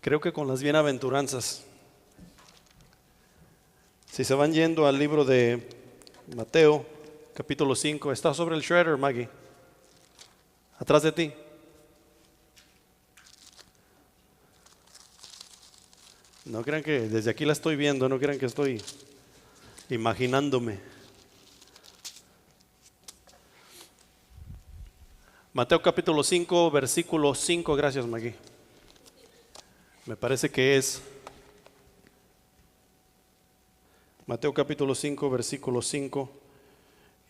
creo que con las bienaventuranzas. Si se van yendo al libro de Mateo, capítulo 5, está sobre el shredder, Maggie, atrás de ti. No crean que desde aquí la estoy viendo, no crean que estoy imaginándome. Mateo capítulo 5, versículo 5, gracias Maggie. Me parece que es Mateo capítulo 5, versículo 5.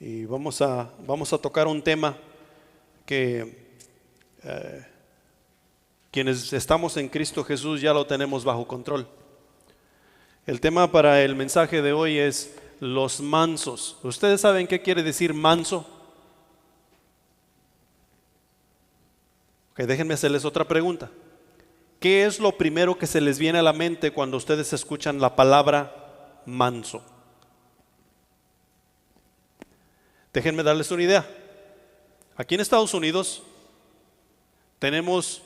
Y vamos a tocar un tema que quienes estamos en Cristo Jesús ya lo tenemos bajo control. El tema para el mensaje de hoy es los mansos. ¿Ustedes saben qué quiere decir manso? Ok, déjenme hacerles otra pregunta. ¿Qué es lo primero que se les viene a la mente cuando ustedes escuchan la palabra manso? Déjenme darles una idea. Aquí en Estados Unidos tenemos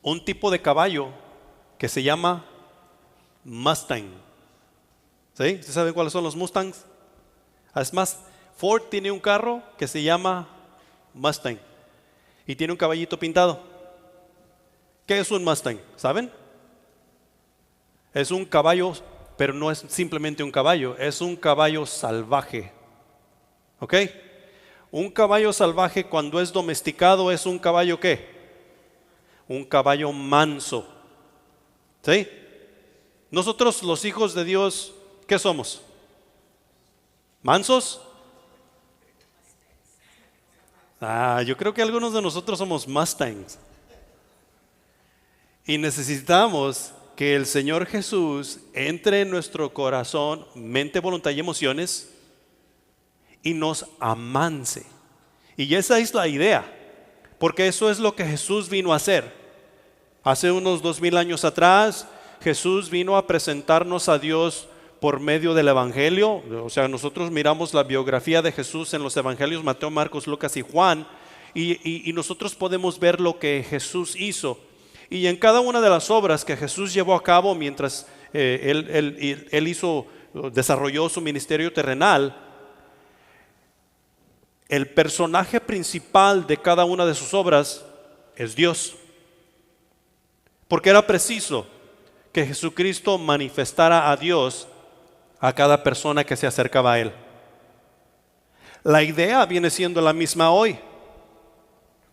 un tipo de caballo que se llama Mustang. ¿Sí? ¿Ustedes saben cuáles son los Mustangs? Es más, Ford tiene un carro que se llama Mustang y tiene un caballito pintado. ¿Qué es un Mustang? ¿Saben? Es un caballo, pero no es simplemente un caballo, es un caballo salvaje. ¿Ok? Un caballo salvaje cuando es domesticado es un caballo ¿qué? Un caballo manso. ¿Sí? Nosotros los hijos de Dios, ¿qué somos? ¿Mansos? Yo creo que algunos de nosotros somos Mustangs. Y necesitamos que el Señor Jesús entre en nuestro corazón, mente, voluntad y emociones y nos amance. Y esa es la idea, porque eso es lo que Jesús vino a hacer. Hace unos 2000 años atrás, Jesús vino a presentarnos a Dios por medio del Evangelio. O sea, nosotros miramos la biografía de Jesús en los Evangelios, Mateo, Marcos, Lucas y Juan, y nosotros podemos ver lo que Jesús hizo. Y en cada una de las obras que Jesús llevó a cabo mientras él desarrolló su ministerio terrenal, el personaje principal de cada una de sus obras es Dios. Porque era preciso que Jesucristo manifestara a Dios a cada persona que se acercaba a Él. La idea viene siendo la misma hoy.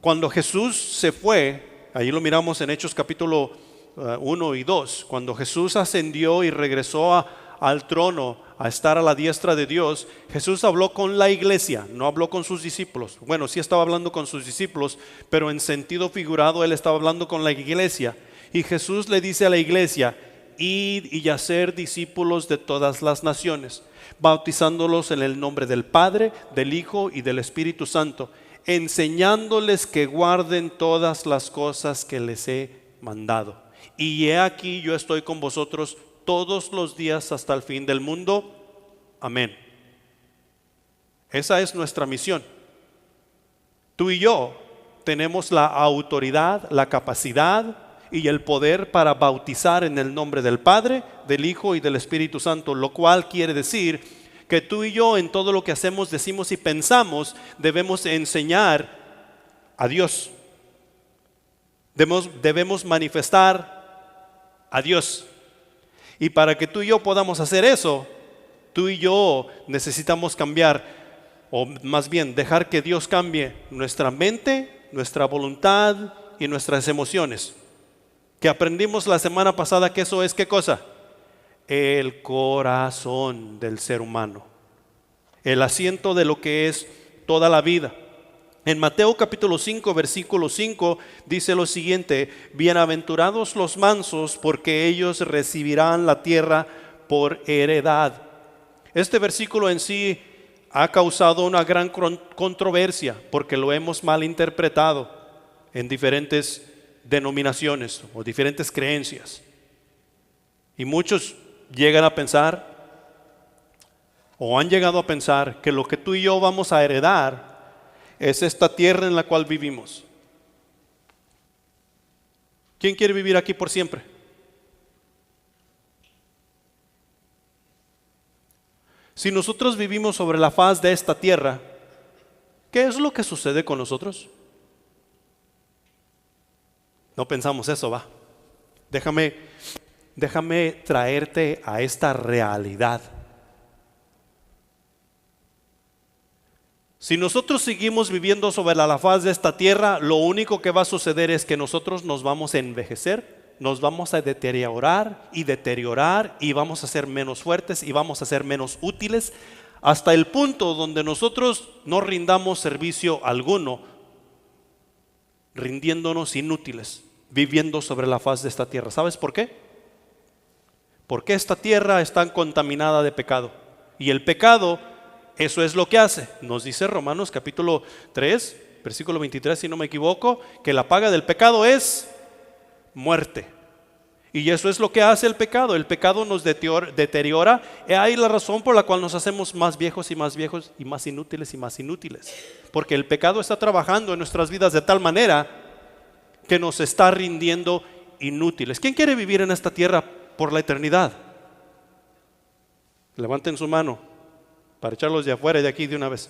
Cuando Jesús se fue, ahí lo miramos en Hechos capítulo 1 y 2, cuando Jesús ascendió y regresó al trono a estar a la diestra de Dios, Jesús habló con la iglesia, no habló con sus discípulos. Bueno, sí estaba hablando con sus discípulos, pero en sentido figurado Él estaba hablando con la iglesia. Y Jesús le dice a la iglesia: id y hacer discípulos de todas las naciones, bautizándolos en el nombre del Padre, del Hijo y del Espíritu Santo, enseñándoles que guarden todas las cosas que les he mandado. Y he aquí yo estoy con vosotros todos los días hasta el fin del mundo. Amén. Esa es nuestra misión. Tú y yo tenemos la autoridad, la capacidad y el poder para bautizar en el nombre del Padre, del Hijo y del Espíritu Santo, lo cual quiere decir que tú y yo en todo lo que hacemos, decimos y pensamos debemos enseñar a Dios. Debemos manifestar a Dios. Y para que tú y yo podamos hacer eso, tú y yo necesitamos cambiar, o más bien dejar que Dios cambie nuestra mente, nuestra voluntad y nuestras emociones. Que aprendimos la semana pasada que eso es ¿qué cosa? El corazón del ser humano, el asiento de lo que es toda la vida. En Mateo capítulo 5, versículo 5 dice lo siguiente: bienaventurados los mansos, porque ellos recibirán la tierra por heredad. Este versículo en sí ha causado una gran controversia porque lo hemos malinterpretado en diferentes denominaciones o diferentes creencias. Y muchos llegan a pensar o han llegado a pensar que lo que tú y yo vamos a heredar es esta tierra en la cual vivimos. ¿Quién quiere vivir aquí por siempre? Si nosotros vivimos sobre la faz de esta tierra, ¿qué es lo que sucede con nosotros? No pensamos eso, va. Déjame traerte a esta realidad. Si nosotros seguimos viviendo sobre la faz de esta tierra, lo único que va a suceder es que nosotros nos vamos a envejecer, nos vamos a deteriorar y vamos a ser menos fuertes y vamos a ser menos útiles hasta el punto donde nosotros no rindamos servicio alguno, rindiéndonos inútiles, viviendo sobre la faz de esta tierra. ¿Sabes por qué? Porque esta tierra está contaminada de pecado. Y el pecado, eso es lo que hace. Nos dice Romanos capítulo 3, versículo 23, si no me equivoco, que la paga del pecado es muerte. Y eso es lo que hace el pecado. El pecado nos deteriora. Y ahí la razón por la cual nos hacemos más viejos y más inútiles y más inútiles. Porque el pecado está trabajando en nuestras vidas de tal manera que nos está rindiendo inútiles. ¿Quién quiere vivir en esta tierra por la eternidad? Levanten su mano para echarlos de afuera y de aquí de una vez.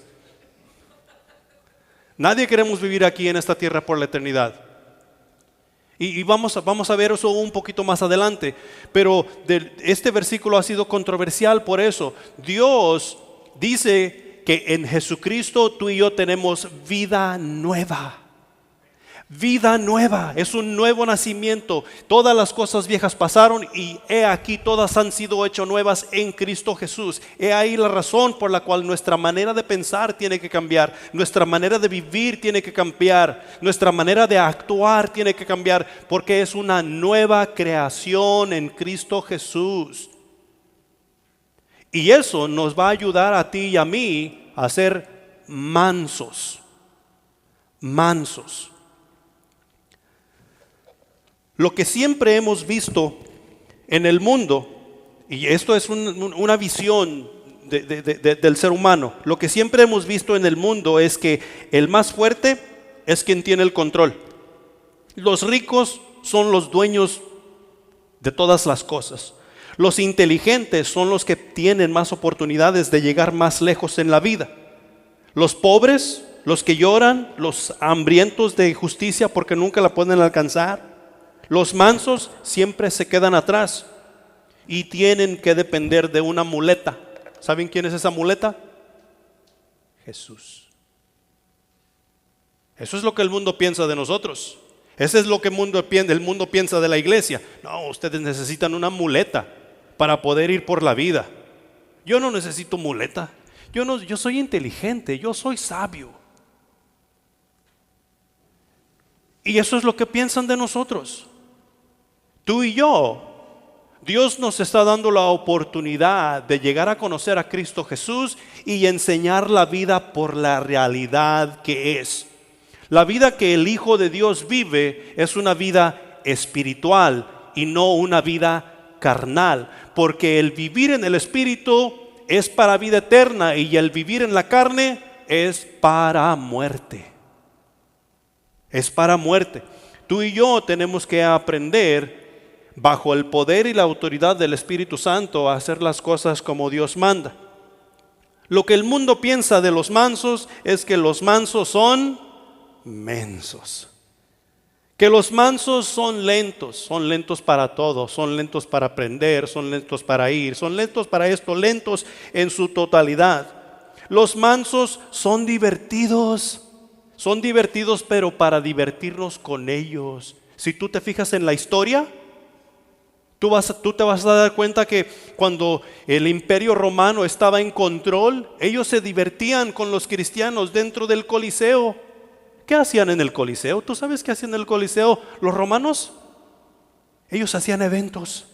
Nadie queremos vivir aquí en esta tierra por la eternidad. Y vamos a ver eso un poquito más adelante. Pero este versículo ha sido controversial por eso. Dios dice que en Jesucristo tú y yo tenemos vida nueva. Vida nueva, es un nuevo nacimiento. Todas las cosas viejas pasaron y he aquí todas han sido hechas nuevas en Cristo Jesús. He ahí la razón por la cual nuestra manera de pensar tiene que cambiar, nuestra manera de vivir tiene que cambiar, nuestra manera de actuar tiene que cambiar, porque es una nueva creación en Cristo Jesús. Y eso nos va a ayudar a ti y a mí a ser mansos. Lo que siempre hemos visto en el mundo, y esto es una visión del ser humano, lo que siempre hemos visto en el mundo es que el más fuerte es quien tiene el control. Los ricos son los dueños de todas las cosas. Los inteligentes son los que tienen más oportunidades de llegar más lejos en la vida. Los pobres, los que lloran, los hambrientos de justicia porque nunca la pueden alcanzar. Los mansos siempre se quedan atrás y tienen que depender de una muleta. ¿Saben quién es esa muleta? Jesús. Eso es lo que el mundo piensa de nosotros. Eso es lo que el mundo piensa de la iglesia. No, ustedes necesitan una muleta para poder ir por la vida. Yo no necesito muleta. Yo soy inteligente, yo soy sabio. Y eso es lo que piensan de nosotros. Tú y yo, Dios nos está dando la oportunidad de llegar a conocer a Cristo Jesús y enseñar la vida por la realidad que es. La vida que el Hijo de Dios vive es una vida espiritual y no una vida carnal, porque el vivir en el Espíritu es para vida eterna y el vivir en la carne es para muerte. Es para muerte. Tú y yo tenemos que aprender bajo el poder y la autoridad del Espíritu Santo a hacer las cosas como Dios manda. Lo que el mundo piensa de los mansos es que los mansos son mensos. Que los mansos son lentos para todo, son lentos para aprender, son lentos para ir, son lentos para esto, lentos en su totalidad. Los mansos son divertidos pero para divertirnos con ellos. Si tú te fijas en la historia, tú te vas a dar cuenta que cuando el Imperio Romano estaba en control, ellos se divertían con los cristianos dentro del Coliseo. ¿Qué hacían en el Coliseo? ¿Tú sabes qué hacían en el Coliseo los romanos? Ellos hacían eventos.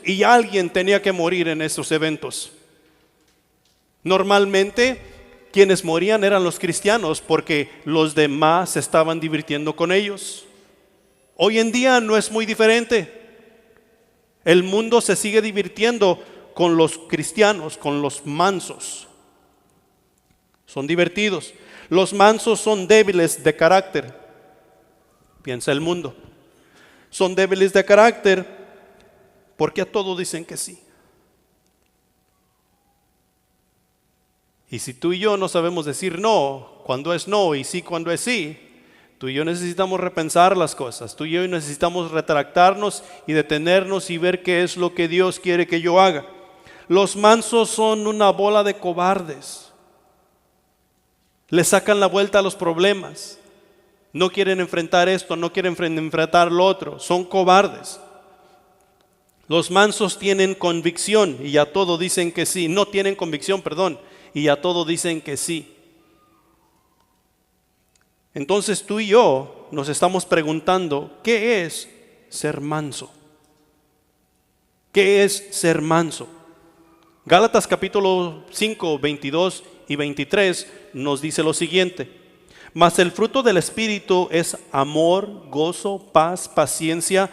Y alguien tenía que morir en esos eventos. Normalmente quienes morían eran los cristianos porque los demás se estaban divirtiendo con ellos. Hoy en día no es muy diferente. El mundo se sigue divirtiendo con los cristianos, con los mansos. Son divertidos. Los mansos son débiles de carácter. piensa el mundo. Son débiles de carácter porque a todo dicen que sí. Y si tú y yo no sabemos decir no cuando es no y sí cuando es sí, tú y yo necesitamos repensar las cosas. Tú y yo necesitamos retractarnos y detenernos y ver qué es lo que Dios quiere que yo haga. Los mansos son una bola de cobardes. Le sacan la vuelta a los problemas. No quieren enfrentar esto, no quieren enfrentar lo otro. Son cobardes. Los mansos tienen convicción y a todo dicen que sí. No tienen convicción, perdón, y a todo dicen que sí. Entonces tú y yo nos estamos preguntando, ¿qué es ser manso? ¿Qué es ser manso? Gálatas capítulo 5, 22 y 23 nos dice lo siguiente: mas el fruto del Espíritu es amor, gozo, paz, paciencia,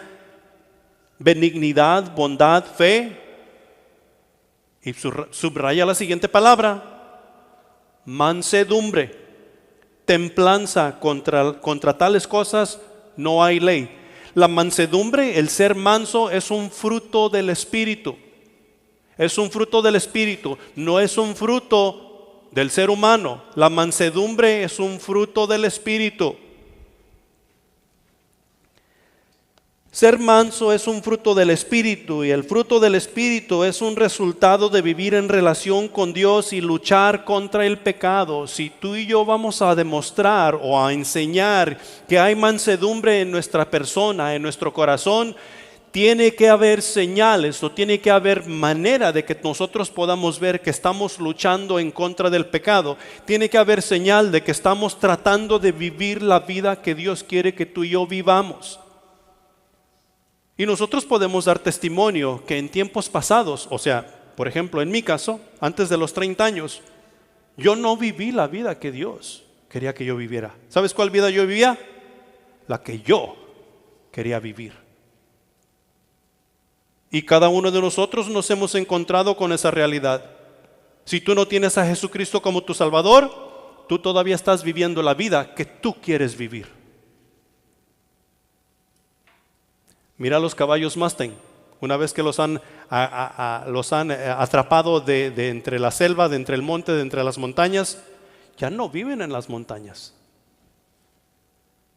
benignidad, bondad, fe. Y subraya la siguiente palabra: mansedumbre, templanza. Contra tales cosas no hay ley. La mansedumbre, el ser manso, es un fruto del Espíritu. Es un fruto del Espíritu, no es un fruto del ser humano. La mansedumbre es un fruto del Espíritu. Ser manso es un fruto del Espíritu, y el fruto del Espíritu es un resultado de vivir en relación con Dios y luchar contra el pecado. Si tú y yo vamos a demostrar o a enseñar que hay mansedumbre en nuestra persona, en nuestro corazón, tiene que haber señales o tiene que haber manera de que nosotros podamos ver que estamos luchando en contra del pecado. Tiene que haber señal de que estamos tratando de vivir la vida que Dios quiere que tú y yo vivamos. Y nosotros podemos dar testimonio que en tiempos pasados, o sea, por ejemplo, en mi caso, antes de los 30 años, yo no viví la vida que Dios quería que yo viviera. ¿Sabes cuál vida yo vivía? La que yo quería vivir. Y cada uno de nosotros nos hemos encontrado con esa realidad. Si tú no tienes a Jesucristo como tu Salvador, tú todavía estás viviendo la vida que tú quieres vivir. Mira los caballos Mustang. Una vez que los han atrapado de entre la selva, de entre el monte, de entre las montañas, ya no viven en las montañas.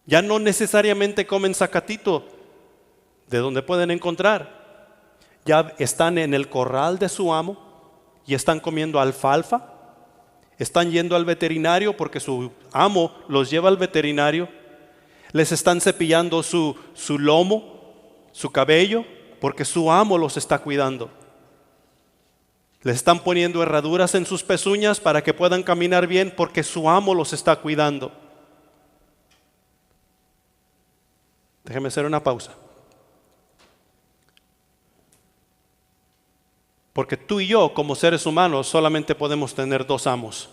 Ya no necesariamente comen zacatito de donde pueden encontrar. Ya están en el corral de su amo y están comiendo alfalfa. Están yendo al veterinario porque su amo los lleva al veterinario. Les están cepillando su lomo, su cabello, porque su amo los está cuidando. Les están poniendo herraduras en sus pezuñas para que puedan caminar bien, porque su amo los está cuidando. Déjeme hacer una pausa. Porque tú y yo, como seres humanos, solamente podemos tener dos amos.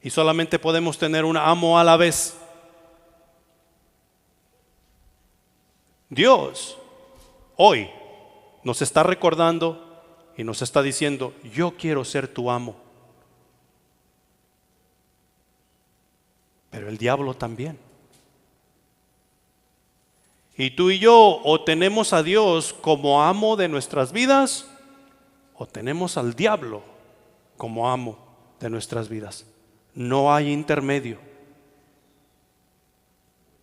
Y solamente podemos tener un amo a la vez. Dios hoy nos está recordando y nos está diciendo: yo quiero ser tu amo. Pero el diablo también. Y tú y yo o tenemos a Dios como amo de nuestras vidas, o tenemos al diablo como amo de nuestras vidas. No hay intermedio.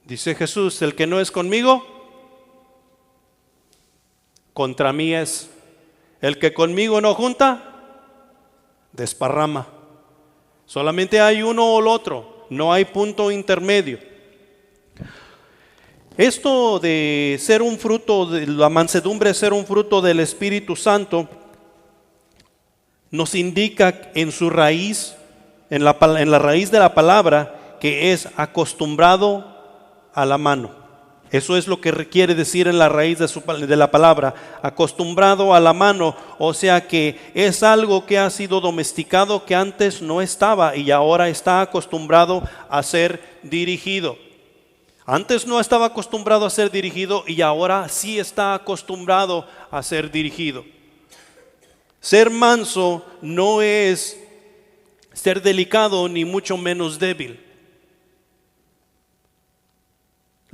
Dice Jesús: el que no es conmigo, contra mí es. El que conmigo no junta, desparrama. Solamente hay uno o el otro, no hay punto intermedio. Esto de ser un fruto, de la mansedumbre, ser un fruto del Espíritu Santo, nos indica en su raíz, en la raíz de la palabra, que es acostumbrado a la mano. Eso es lo que quiere decir en la raíz de la palabra, acostumbrado a la mano. O sea que es algo que ha sido domesticado, que antes no estaba y ahora está acostumbrado a ser dirigido. Antes no estaba acostumbrado a ser dirigido y ahora sí está acostumbrado a ser dirigido. Ser manso no es ser delicado ni mucho menos débil.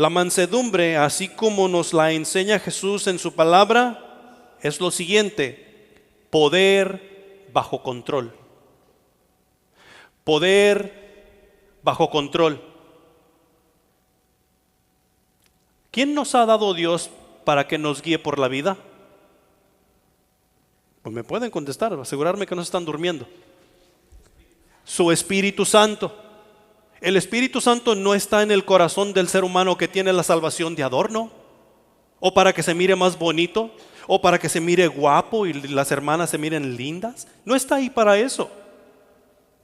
La mansedumbre, así como nos la enseña Jesús en su palabra, es lo siguiente: poder bajo control. Poder bajo control. ¿Quién nos ha dado Dios para que nos guíe por la vida? Pues me pueden contestar, asegurarme que no están durmiendo. Su Espíritu Santo. El Espíritu Santo no está en el corazón del ser humano que tiene la salvación de adorno, o para que se mire más bonito, o para que se mire guapo y las hermanas se miren lindas. No está ahí para eso.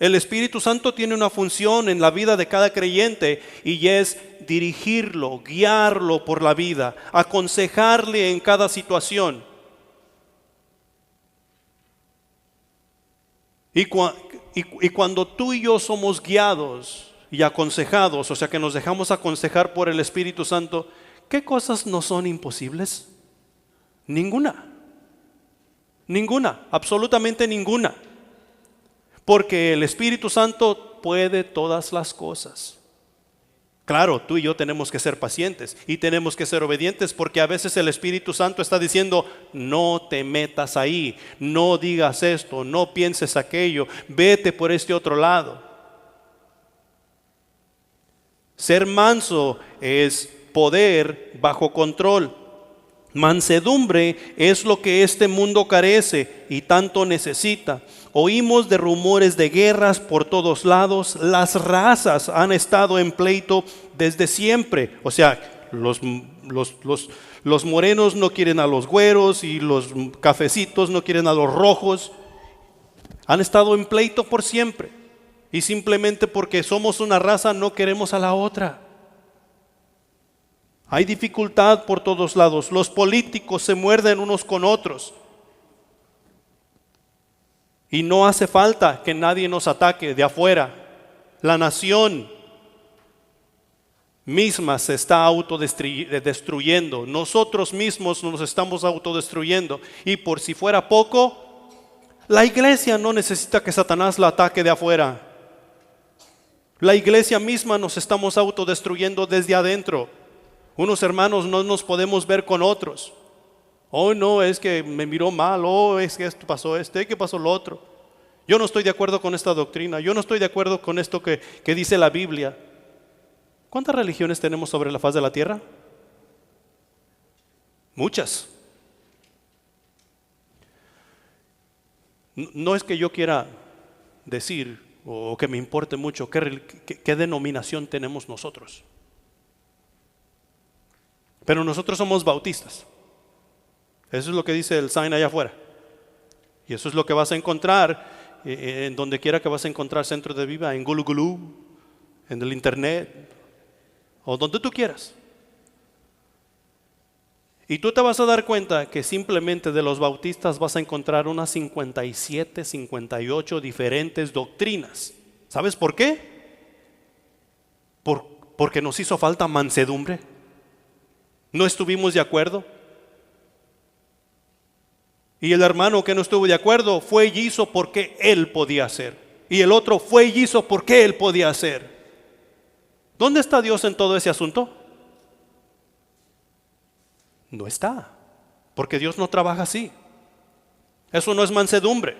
El Espíritu Santo tiene una función en la vida de cada creyente, y es dirigirlo, guiarlo por la vida, aconsejarle en cada situación. Y cuando tú y yo somos guiados y aconsejados, o sea que nos dejamos aconsejar por el Espíritu Santo, ¿qué cosas no son imposibles? Ninguna, absolutamente ninguna. Porque el Espíritu Santo puede todas las cosas. Claro, tú y yo tenemos que ser pacientes y tenemos que ser obedientes, porque a veces el Espíritu Santo está diciendo: no te metas ahí, no digas esto, no pienses aquello, vete por este otro lado. Ser manso es poder bajo control. Mansedumbre es lo que este mundo carece y tanto necesita. Oímos de rumores de guerras por todos lados. Las razas han estado en pleito desde siempre. O sea, los morenos no quieren a los güeros y los cafecitos no quieren a los rojos. Han estado en pleito por siempre. Y simplemente porque somos una raza no queremos a la otra. Hay dificultad por todos lados. Los políticos se muerden unos con otros. Y no hace falta que nadie nos ataque de afuera. La nación misma se está autodestruyendo. Nosotros mismos nos estamos autodestruyendo. Y por si fuera poco, la iglesia no necesita que Satanás la ataque de afuera. La iglesia misma nos estamos autodestruyendo desde adentro. Unos hermanos no nos podemos ver con otros. Oh, no, es que me miró mal. Oh, es que esto pasó que pasó lo otro. Yo no estoy de acuerdo con esta doctrina. Yo no estoy de acuerdo con esto que dice la Biblia. ¿Cuántas religiones tenemos sobre la faz de la tierra? Muchas. No es que yo quiera decir o que me importe mucho qué denominación tenemos nosotros. Pero nosotros somos bautistas. Eso es lo que dice el sign allá afuera. Y eso es lo que vas a encontrar en donde quiera que vas a encontrar Centro de Vida, en Gulu Gulu, en el internet, o donde tú quieras. Y tú te vas a dar cuenta que simplemente de los bautistas vas a encontrar unas 57, 58 diferentes doctrinas. ¿Sabes por qué? Porque nos hizo falta mansedumbre. No estuvimos de acuerdo. Y el hermano que no estuvo de acuerdo fue y hizo porque él podía hacer. Y el otro fue y hizo porque él podía hacer. ¿Dónde está Dios en todo ese asunto? No está. Porque Dios no trabaja así. Eso no es mansedumbre.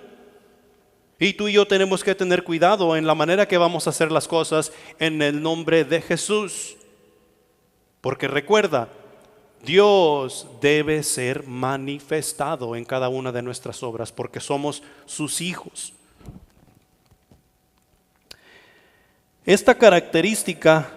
Y tú y yo tenemos que tener cuidado en la manera que vamos a hacer las cosas en el nombre de Jesús. Porque recuerda, Dios debe ser manifestado en cada una de nuestras obras, porque somos sus hijos. Esta característica,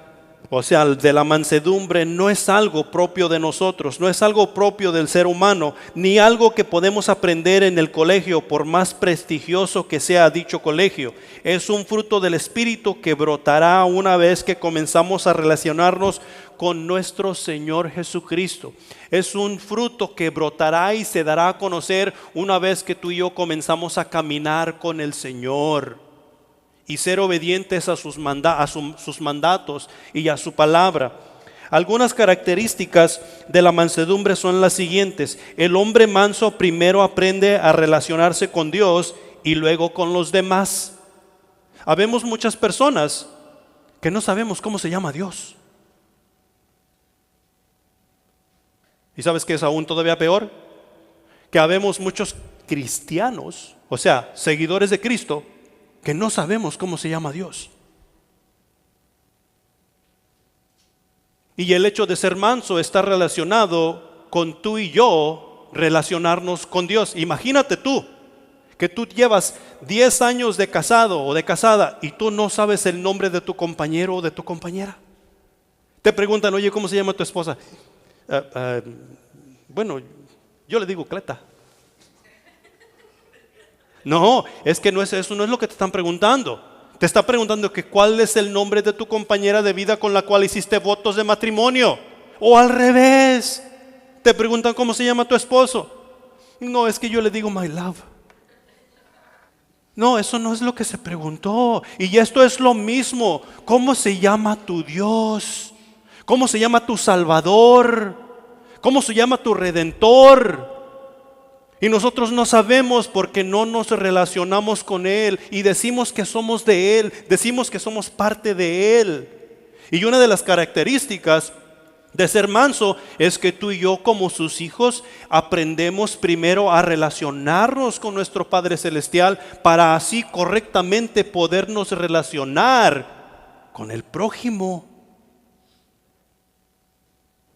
o sea, de la mansedumbre, no es algo propio de nosotros, no es algo propio del ser humano, ni algo que podemos aprender en el colegio, por más prestigioso que sea dicho colegio. Es un fruto del Espíritu que brotará una vez que comenzamos a relacionarnos con nuestro Señor Jesucristo. Es un fruto que brotará y se dará a conocer una vez que tú y yo comenzamos a caminar con el Señor y ser obedientes a sus mandatos y a su palabra. Algunas características de la mansedumbre son las siguientes. El hombre manso primero aprende a relacionarse con Dios y luego con los demás. Habemos muchas personas que no sabemos cómo se llama Dios. ¿Y sabes qué es aún todavía peor? Que habemos muchos cristianos, o sea, seguidores de Cristo, que no sabemos cómo se llama Dios. Y el hecho de ser manso está relacionado con tú y yo relacionarnos con Dios. Imagínate tú, que tú llevas 10 años de casado o de casada y tú no sabes el nombre de tu compañero o de tu compañera. Te preguntan, oye, ¿cómo se llama tu esposa? Bueno, yo le digo Cleta. No, es que no es eso, no es lo que te están preguntando. Te está preguntando que cuál es el nombre de tu compañera de vida con la cual hiciste votos de matrimonio. O al revés, te preguntan cómo se llama tu esposo. No, es que yo le digo my love. No, eso no es lo que se preguntó. Y esto es lo mismo. ¿Cómo se llama tu Dios? ¿Cómo se llama tu Salvador? ¿Cómo se llama tu Redentor? Y nosotros no sabemos porque no nos relacionamos con Él y decimos que somos de Él, decimos que somos parte de Él. Y una de las características de ser manso es que tú y yo como sus hijos aprendemos primero a relacionarnos con nuestro Padre Celestial para así correctamente podernos relacionar con el prójimo.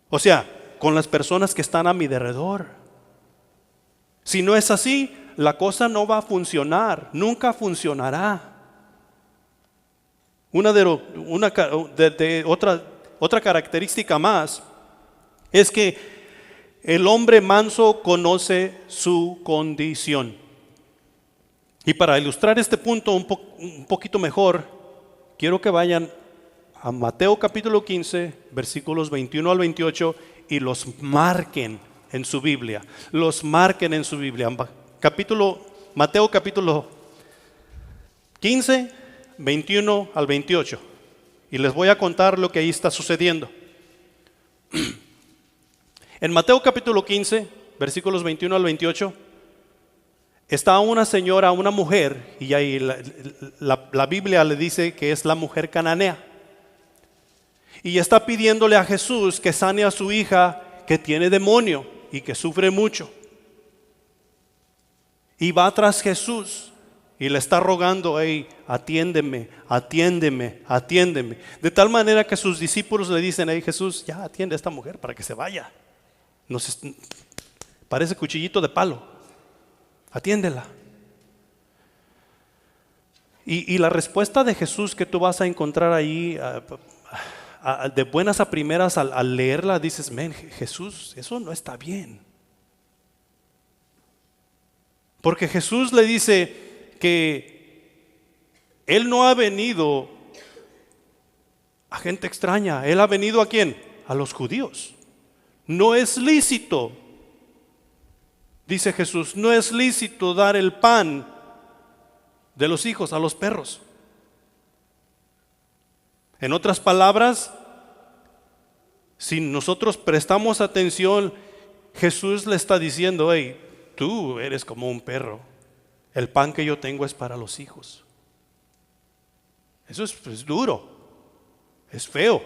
O sea, con las personas que están a mi alrededor. Si no es así, la cosa no va a funcionar, nunca funcionará. Otra característica más es que el hombre manso conoce su condición. Y para ilustrar este punto un poquito mejor, quiero que vayan a Mateo capítulo 15, versículos 21 al 28 y los marquen en su Biblia. Los marquen en su Biblia. Mateo capítulo 15, 21 al 28. Y les voy a contar lo que ahí está sucediendo. En Mateo capítulo 15, versículos 21 al 28, está una señora, una mujer, y ahí la Biblia le dice que es la mujer cananea. Y está pidiéndole a Jesús que sane a su hija que tiene demonio y que sufre mucho. Y va tras Jesús y le está rogando, hey, atiéndeme, atiéndeme, atiéndeme. De tal manera que sus discípulos le dicen, hey Jesús, ya atiende a esta mujer para que se vaya. Parece cuchillito de palo. Atiéndela. Y la respuesta de Jesús que tú vas a encontrar ahí, de buenas a primeras al leerla, dices, Jesús, eso no está bien. Porque Jesús le dice que Él no ha venido a gente extraña. Él ha venido ¿a quién? A los judíos. No es lícito, dice Jesús, no es lícito dar el pan de los hijos a los perros. En otras palabras, si nosotros prestamos atención, Jesús le está diciendo, hey, tú eres como un perro. El pan que yo tengo es para los hijos. Eso es duro, es feo.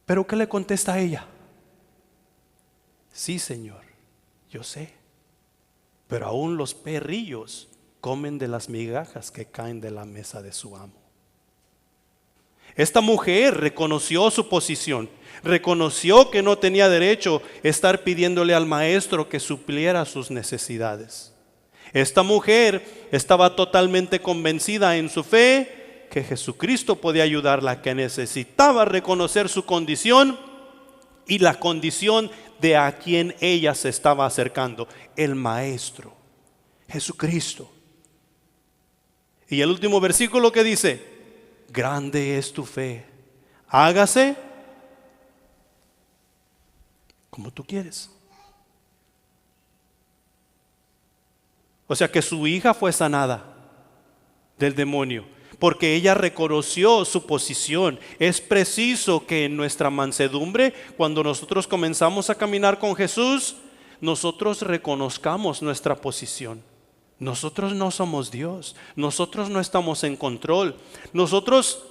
Pero ¿qué le contesta a ella? Sí, Señor, yo sé. Pero aún los perrillos comen de las migajas que caen de la mesa de su amo. Esta mujer reconoció su posición, reconoció que no tenía derecho a estar pidiéndole al maestro que supliera sus necesidades. Esta mujer estaba totalmente convencida en su fe que Jesucristo podía ayudarla, que necesitaba reconocer su condición y la condición de a quien ella se estaba acercando, el maestro, Jesucristo. Y el último versículo que dice, grande es tu fe, hágase como tú quieres. O sea que su hija fue sanada del demonio, porque ella reconoció su posición. Es preciso que en nuestra mansedumbre, cuando nosotros comenzamos a caminar con Jesús, nosotros reconozcamos nuestra posición. Nosotros no somos Dios, nosotros no estamos en control. Nosotros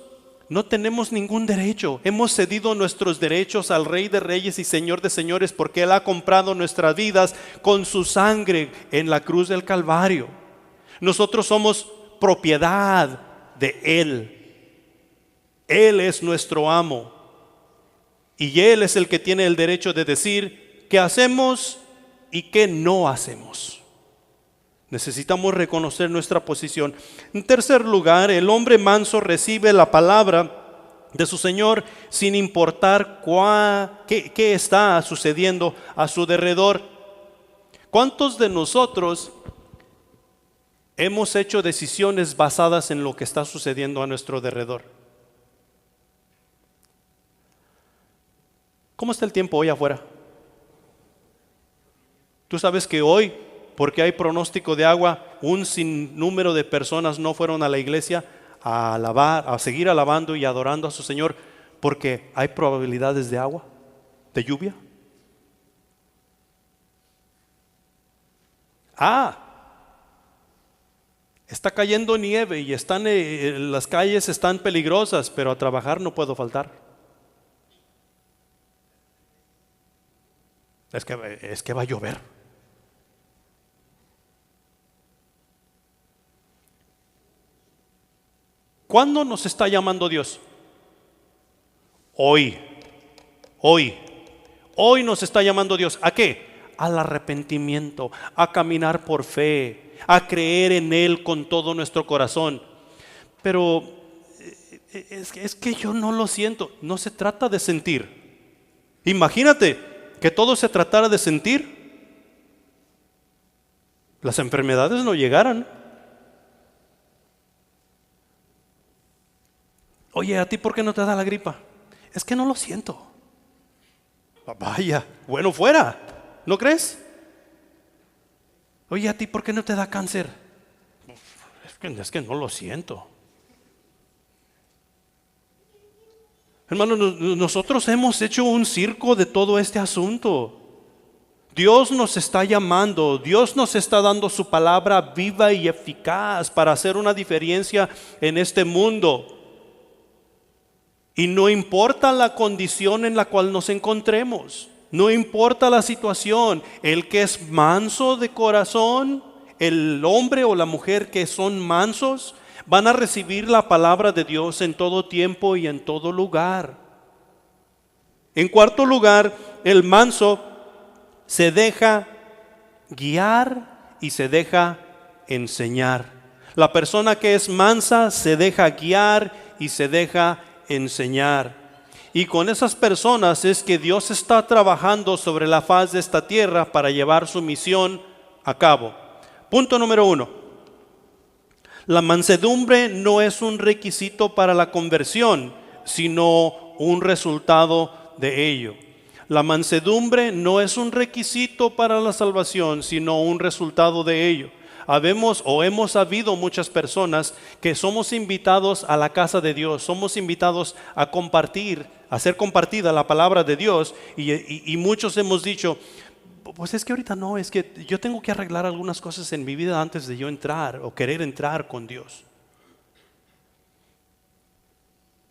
no tenemos ningún derecho. Hemos cedido nuestros derechos al Rey de Reyes y Señor de Señores porque Él ha comprado nuestras vidas con su sangre en la cruz del Calvario. Nosotros somos propiedad de Él. Él es nuestro amo. Y Él es el que tiene el derecho de decir qué hacemos y qué no hacemos. Necesitamos reconocer nuestra posición. En tercer lugar, el hombre manso recibe la palabra de su Señor sin importar qué está sucediendo a su derredor. ¿Cuántos de nosotros hemos hecho decisiones basadas en lo que está sucediendo a nuestro derredor? ¿Cómo está el tiempo hoy afuera? Tú sabes que hoy, porque hay pronóstico de agua, un sinnúmero de personas no fueron a la iglesia a alabar, a seguir alabando y adorando a su Señor, porque hay probabilidades de agua, de lluvia. Está cayendo nieve y las calles están peligrosas, pero a trabajar no puedo faltar. Es que va a llover. ¿Cuándo nos está llamando Dios? Hoy nos está llamando Dios. ¿A qué? Al arrepentimiento, a caminar por fe, a creer en Él con todo nuestro corazón. Pero es que yo no lo siento. No se trata de sentir. Imagínate que todo se tratara de sentir. Las enfermedades no llegaran. Oye, ¿a ti por qué no te da la gripa? Es que no lo siento. Vaya, bueno fuera, ¿no crees? Oye, ¿a ti por qué no te da cáncer? Es que no lo siento. Hermanos, nosotros hemos hecho un circo de todo este asunto. Dios nos está llamando, Dios nos está dando su palabra viva y eficaz para hacer una diferencia en este mundo. Y no importa la condición en la cual nos encontremos, no importa la situación, el que es manso de corazón, el hombre o la mujer que son mansos, van a recibir la palabra de Dios en todo tiempo y en todo lugar. En cuarto lugar, el manso se deja guiar y se deja enseñar. La persona que es mansa se deja guiar y se deja enseñar. Y con esas personas es que Dios está trabajando sobre la faz de esta tierra para llevar su misión a cabo. Punto número 1. La mansedumbre no es un requisito para la conversión, sino un resultado de ello. La mansedumbre no es un requisito para la salvación, sino un resultado de ello. Hemos habido muchas personas que somos invitados a la casa de Dios, somos invitados a compartir, a ser compartida la palabra de Dios, y muchos hemos dicho, pues es que ahorita no, es que yo tengo que arreglar algunas cosas en mi vida antes de yo entrar o querer entrar con Dios.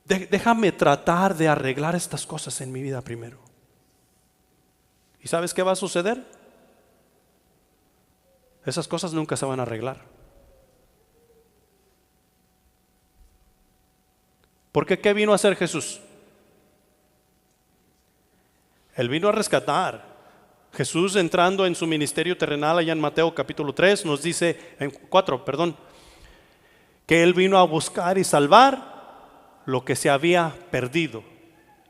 Déjame tratar de arreglar estas cosas en mi vida primero. ¿Y sabes qué va a suceder? Esas cosas nunca se van a arreglar. Porque ¿qué vino a hacer Jesús? Él vino a rescatar. Jesús, entrando en su ministerio terrenal allá en Mateo capítulo 3, nos dice, en 4, que Él vino a buscar y salvar lo que se había perdido.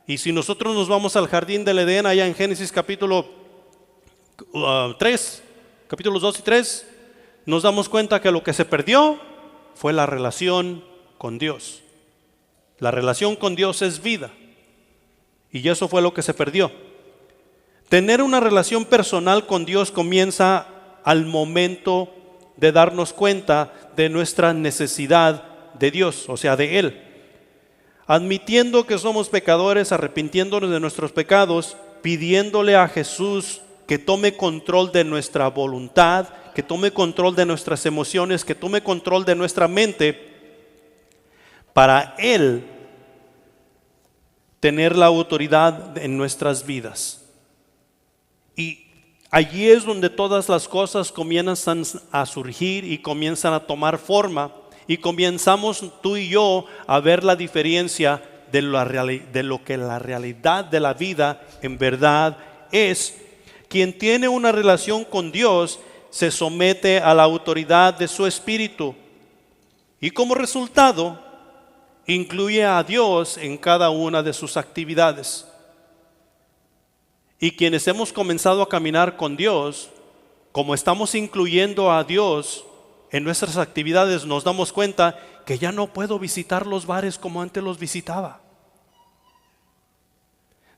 Y si nosotros nos vamos al jardín del Edén, allá en Génesis capítulo 3, capítulos 2 y 3, nos damos cuenta que lo que se perdió fue la relación con Dios. La relación con Dios es vida, y eso fue lo que se perdió. Tener una relación personal con Dios comienza al momento de darnos cuenta de nuestra necesidad de Dios, o sea, de Él. Admitiendo que somos pecadores, arrepintiéndonos de nuestros pecados, pidiéndole a Jesús que tome control de nuestra voluntad, que tome control de nuestras emociones, que tome control de nuestra mente, para Él tener la autoridad en nuestras vidas. Y allí es donde todas las cosas comienzan a surgir y comienzan a tomar forma, y comenzamos tú y yo a ver la diferencia de lo que la realidad de la vida en verdad es. Quien tiene una relación con Dios se somete a la autoridad de su espíritu, y como resultado incluye a Dios en cada una de sus actividades. Y quienes hemos comenzado a caminar con Dios, como estamos incluyendo a Dios en nuestras actividades, nos damos cuenta que ya no puedo visitar los bares como antes los visitaba.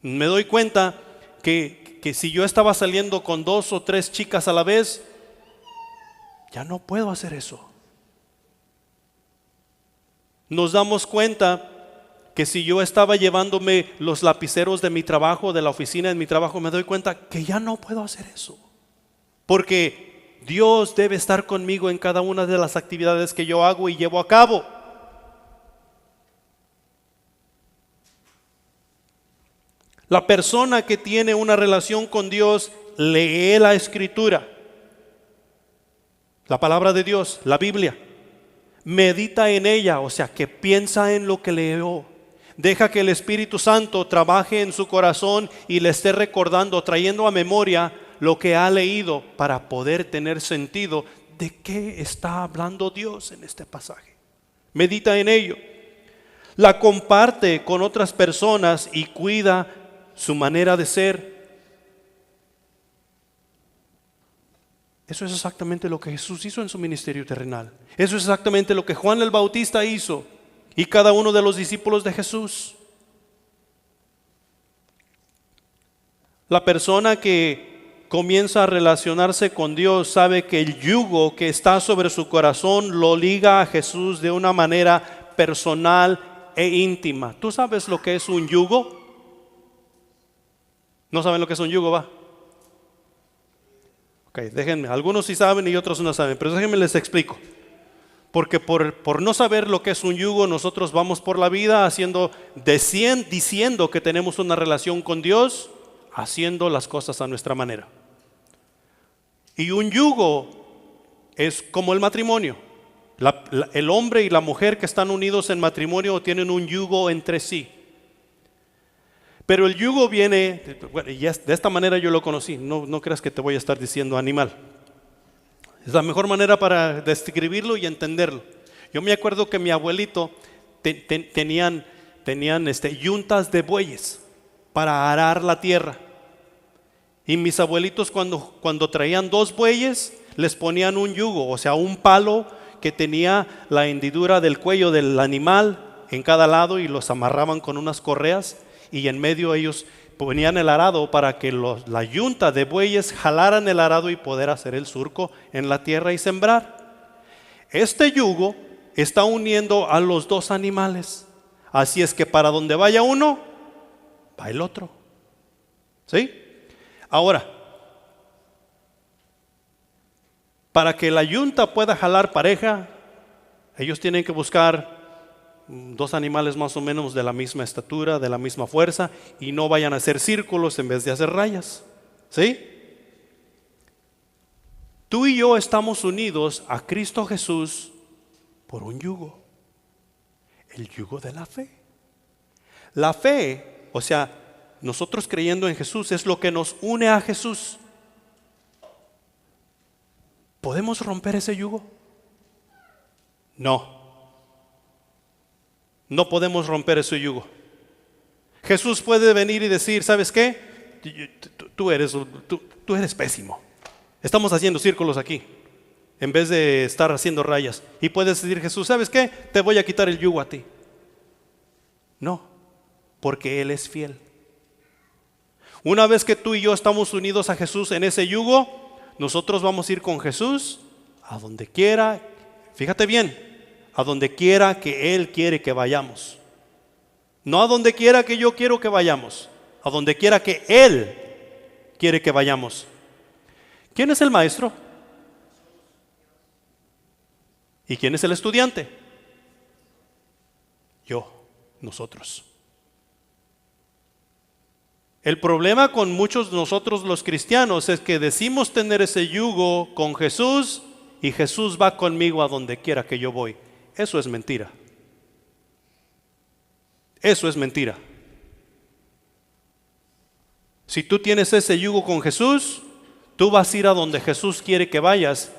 Me doy cuenta que si yo estaba saliendo con 2 o 3 chicas a la vez, ya no puedo hacer eso. Nos damos cuenta que si yo estaba llevándome los lapiceros de mi trabajo, de la oficina de mi trabajo, me doy cuenta que ya no puedo hacer eso. Porque Dios debe estar conmigo en cada una de las actividades que yo hago y llevo a cabo. La persona que tiene una relación con Dios lee la Escritura, la palabra de Dios, la Biblia. Medita en ella, o sea, que piensa en lo que leyó. Deja que el Espíritu Santo trabaje en su corazón y le esté recordando, trayendo a memoria lo que ha leído para poder tener sentido de qué está hablando Dios en este pasaje. Medita en ello. La comparte con otras personas y cuida su manera de ser. Eso es exactamente lo que Jesús hizo en su ministerio terrenal. Eso es exactamente lo que Juan el Bautista hizo y cada uno de los discípulos de Jesús. La persona que comienza a relacionarse con Dios sabe que el yugo que está sobre su corazón lo liga a Jesús de una manera personal e íntima. ¿Tú sabes lo que es un yugo? ¿No saben lo que es un yugo, va? Ok, déjenme, algunos sí saben y otros no saben, pero déjenme les explico. Porque por no saber lo que es un yugo, nosotros vamos por la vida diciendo que tenemos una relación con Dios, haciendo las cosas a nuestra manera. Y un yugo es como el matrimonio. El hombre y la mujer que están unidos en matrimonio tienen un yugo entre sí. Pero el yugo viene, bueno, y de esta manera yo lo conocí, no creas que te voy a estar diciendo animal. Es la mejor manera para describirlo y entenderlo. Yo me acuerdo que mi abuelito tenían yuntas de bueyes para arar la tierra. Y mis abuelitos cuando traían 2 bueyes, les ponían un yugo, o sea, un palo que tenía la hendidura del cuello del animal en cada lado y los amarraban con unas correas. Y en medio ellos ponían el arado para que la yunta de bueyes jalaran el arado y poder hacer el surco en la tierra y sembrar. Este yugo está uniendo a los 2 animales. Así es que para donde vaya uno, va el otro. ¿Sí? Ahora, para que la yunta pueda jalar pareja, ellos tienen que buscar 2 animales más o menos de la misma estatura, de la misma fuerza, y no vayan a hacer círculos en vez de hacer rayas. ¿Sí? Tú y yo estamos unidos a Cristo Jesús por un yugo, el yugo de la fe. La fe, o sea, nosotros creyendo en Jesús es lo que nos une a Jesús. ¿Podemos romper ese yugo? No podemos romper ese yugo. Jesús puede venir y decir, ¿sabes qué? Tú eres pésimo. Estamos haciendo círculos aquí en vez de estar haciendo rayas. Y puedes decir, Jesús, ¿sabes qué? Te voy a quitar el yugo a ti. No, porque Él es fiel. Una vez que tú y yo estamos unidos a Jesús en ese yugo, nosotros vamos a ir con Jesús a donde quiera. Fíjate bien. A donde quiera que Él quiere que vayamos. No a donde quiera que yo quiero que vayamos. A donde quiera que Él quiere que vayamos. ¿Quién es el maestro? ¿Y quién es el estudiante? Nosotros. El problema con muchos de nosotros los cristianos es que decimos tener ese yugo con Jesús y Jesús va conmigo a donde quiera que yo voy. Eso es mentira. Eso es mentira. Si tú tienes ese yugo con Jesús, tú vas a ir a donde Jesús quiere que vayas.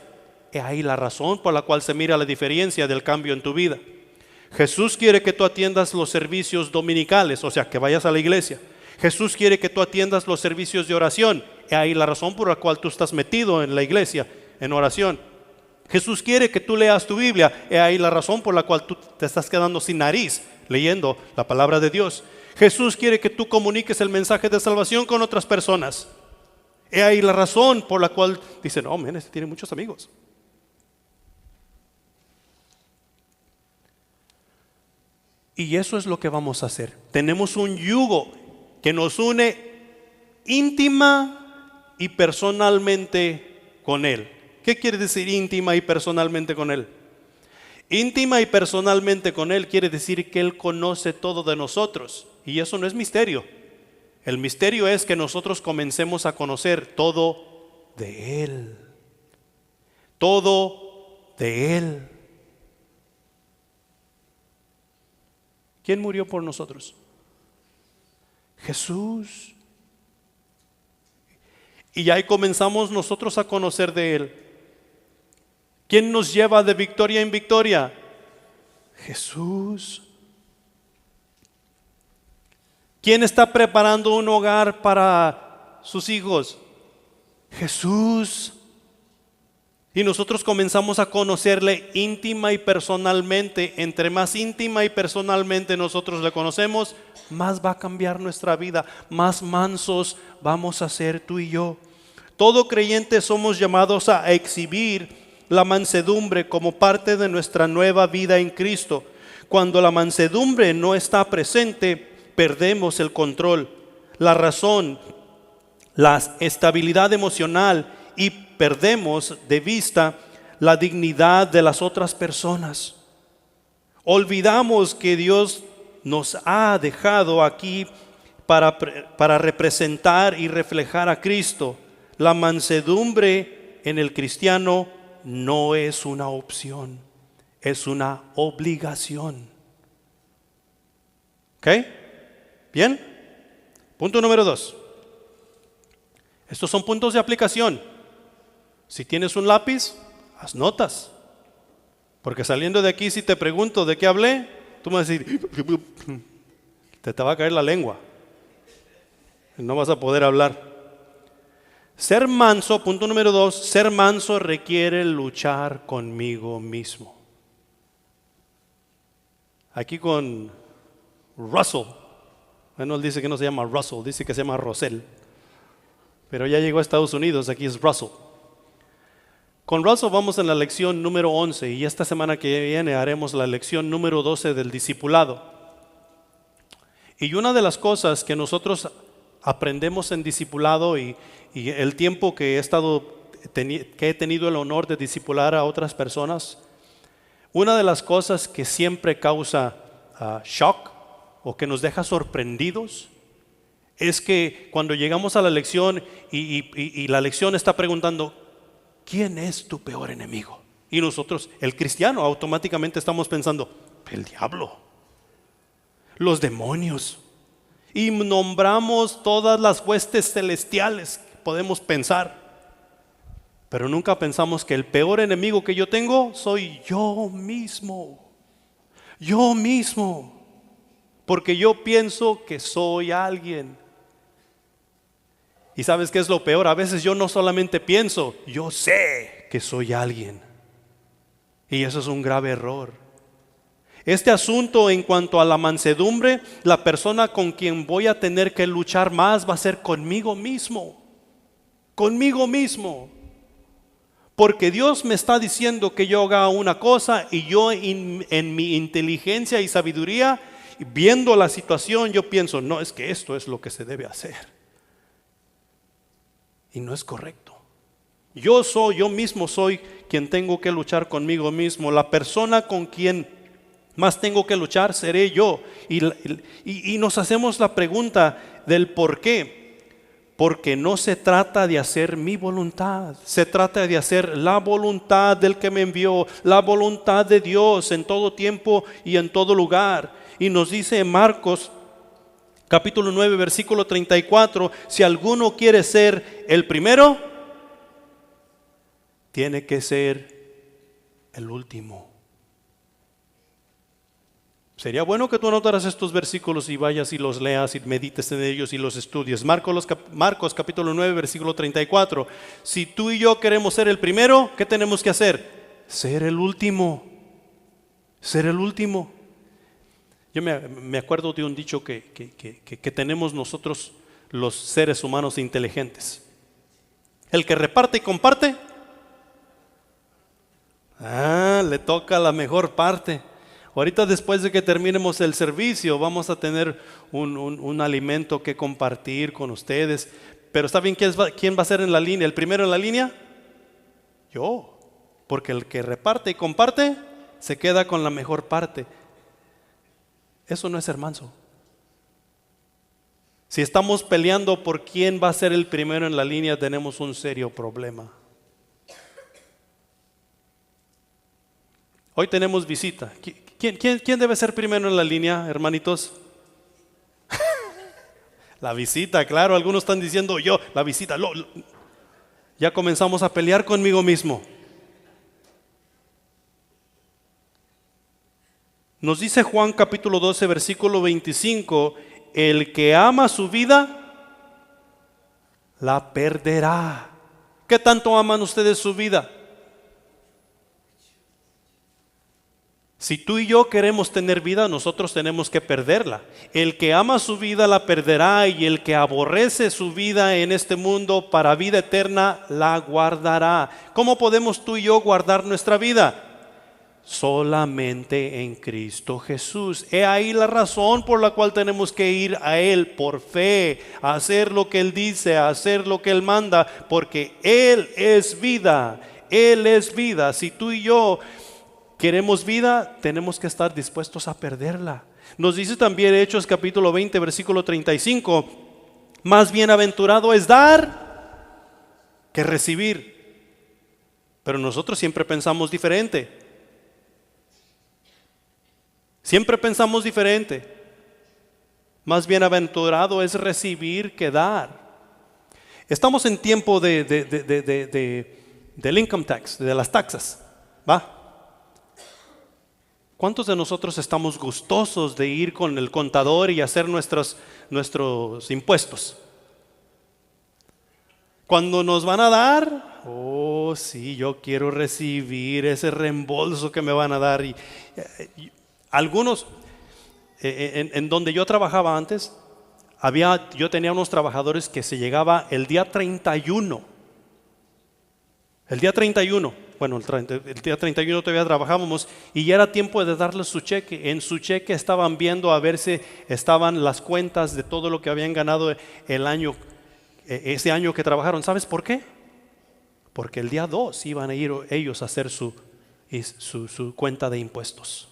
Es ahí la razón por la cual se mira la diferencia del cambio en tu vida. Jesús quiere que tú atiendas los servicios dominicales, o sea, que vayas a la iglesia. Jesús quiere que tú atiendas los servicios de oración. Es ahí la razón por la cual tú estás metido en la iglesia, en oración. Jesús quiere que tú leas tu Biblia. Es ahí la razón por la cual tú te estás quedando sin nariz leyendo la palabra de Dios. Jesús quiere que tú comuniques el mensaje de salvación con otras personas. Es ahí la razón por la cual dicen, oh, man, este tiene muchos amigos. Y eso es lo que vamos a hacer. Tenemos un yugo que nos une íntima y personalmente con Él. ¿Qué quiere decir íntima y personalmente con Él? Íntima y personalmente con Él quiere decir que Él conoce todo de nosotros. Y eso no es misterio. El misterio es que nosotros comencemos a conocer todo de Él. Todo de Él. ¿Quién murió por nosotros? Jesús. Y ahí comenzamos nosotros a conocer de Él. ¿Quién nos lleva de victoria en victoria? Jesús. ¿Quién está preparando un hogar para sus hijos? Jesús. Y nosotros comenzamos a conocerle íntima y personalmente. Entre más íntima y personalmente nosotros le conocemos, más va a cambiar nuestra vida, más mansos vamos a ser tú y yo. Todo creyente somos llamados a exhibir la mansedumbre como parte de nuestra nueva vida en Cristo. Cuando la mansedumbre no está presente, perdemos el control, la razón, la estabilidad emocional y perdemos de vista la dignidad de las otras personas. Olvidamos que Dios nos ha dejado aquí para representar y reflejar a Cristo. La mansedumbre en el cristiano no es una opción, es una obligación. ¿Ok? ¿Bien? Punto número 2. Estos son puntos de aplicación. Si tienes un lápiz, haz notas. Porque saliendo de aquí, si te pregunto de qué hablé, tú me vas a decir, te va a caer la lengua. No vas a poder hablar. Ser manso, punto número 2, ser manso requiere luchar conmigo mismo. Aquí con Russell, bueno, él dice que no se llama Russell, dice que se llama Russell. Pero ya llegó a Estados Unidos, aquí es Russell. Con Russell vamos en la lección número 11 y esta semana que viene haremos la lección número 12 del discipulado. Y una de las cosas que nosotros aprendemos en discipulado y el tiempo que he tenido el honor de discipular a otras personas, una de las cosas que siempre causa shock o que nos deja sorprendidos es que cuando llegamos a la lección y la lección está preguntando, ¿quién es tu peor enemigo? Y nosotros, el cristiano, automáticamente estamos pensando, el diablo, los demonios. Y nombramos todas las huestes celestiales que podemos pensar. Pero nunca pensamos que el peor enemigo que yo tengo soy yo mismo. Yo mismo. Porque yo pienso que soy alguien. ¿Y sabes qué es lo peor? A veces yo no solamente pienso, yo sé que soy alguien. Y eso es un grave error. Este asunto en cuanto a la mansedumbre, la persona con quien voy a tener que luchar más va a ser conmigo mismo. Conmigo mismo. Porque Dios me está diciendo que yo haga una cosa y yo en mi inteligencia y sabiduría, viendo la situación, yo pienso, no, es que esto es lo que se debe hacer. Y no es correcto. Yo mismo soy quien tengo que luchar conmigo mismo. La persona con quien más tengo que luchar, seré yo. Y nos hacemos la pregunta del por qué. Porque no se trata de hacer mi voluntad, se trata de hacer la voluntad del que me envió, la voluntad de Dios en todo tiempo y en todo lugar. Y nos dice en Marcos capítulo 9 versículo 34, si alguno quiere ser el primero, tiene que ser el último. Sería bueno que tú anotaras estos versículos y vayas y los leas y medites en ellos y los estudies. Marcos capítulo 9 versículo 34. Si tú y yo queremos ser el primero, ¿qué tenemos que hacer? Ser el último. Ser el último. Yo me acuerdo de un dicho que tenemos nosotros los seres humanos inteligentes. El que reparte y comparte, le toca la mejor parte. Ahorita después de que terminemos el servicio vamos a tener un alimento que compartir con ustedes. Pero ¿está bien quién va a ser en la línea? ¿El primero en la línea? Yo. Porque el que reparte y comparte se queda con la mejor parte. Eso no es ser manso. Si estamos peleando por quién va a ser el primero en la línea, tenemos un serio problema. Hoy tenemos visita. ¿Quién debe ser primero en la línea, hermanitos? La visita, claro. Algunos están diciendo yo, la visita. Ya comenzamos a pelear conmigo mismo. Nos dice Juan capítulo 12, versículo 25, el que ama su vida, la perderá. ¿Qué tanto aman ustedes su vida? Si tú y yo queremos tener vida, nosotros tenemos que perderla. El que ama su vida la perderá, y el que aborrece su vida en este mundo para vida eterna la guardará. ¿Cómo podemos tú y yo guardar nuestra vida? Solamente en Cristo Jesús. He ahí la razón por la cual tenemos que ir a Él por fe, a hacer lo que Él dice, a hacer lo que Él manda, porque Él es vida. Él es vida. Si tú y yo queremos vida, tenemos que estar dispuestos a perderla. Nos dice también Hechos capítulo 20 versículo 35, más bienaventurado es dar que recibir. Pero nosotros siempre pensamos diferente. Siempre pensamos diferente. Más bienaventurado es recibir que dar. Estamos en tiempo del income tax, de las taxas, ¿va? ¿Cuántos de nosotros estamos gustosos de ir con el contador y hacer nuestros impuestos? Cuando nos van a dar, oh sí, yo quiero recibir ese reembolso que me van a dar. Y algunos, en donde yo trabajaba antes, yo tenía unos trabajadores que se llegaba el día 31. El día 31, bueno, el día 31 todavía trabajábamos y ya era tiempo de darles su cheque. En su cheque estaban viendo a ver si estaban las cuentas de todo lo que habían ganado el año, ese año que trabajaron. ¿Sabes por qué? Porque el día 2 iban a ir ellos a hacer su cuenta de impuestos.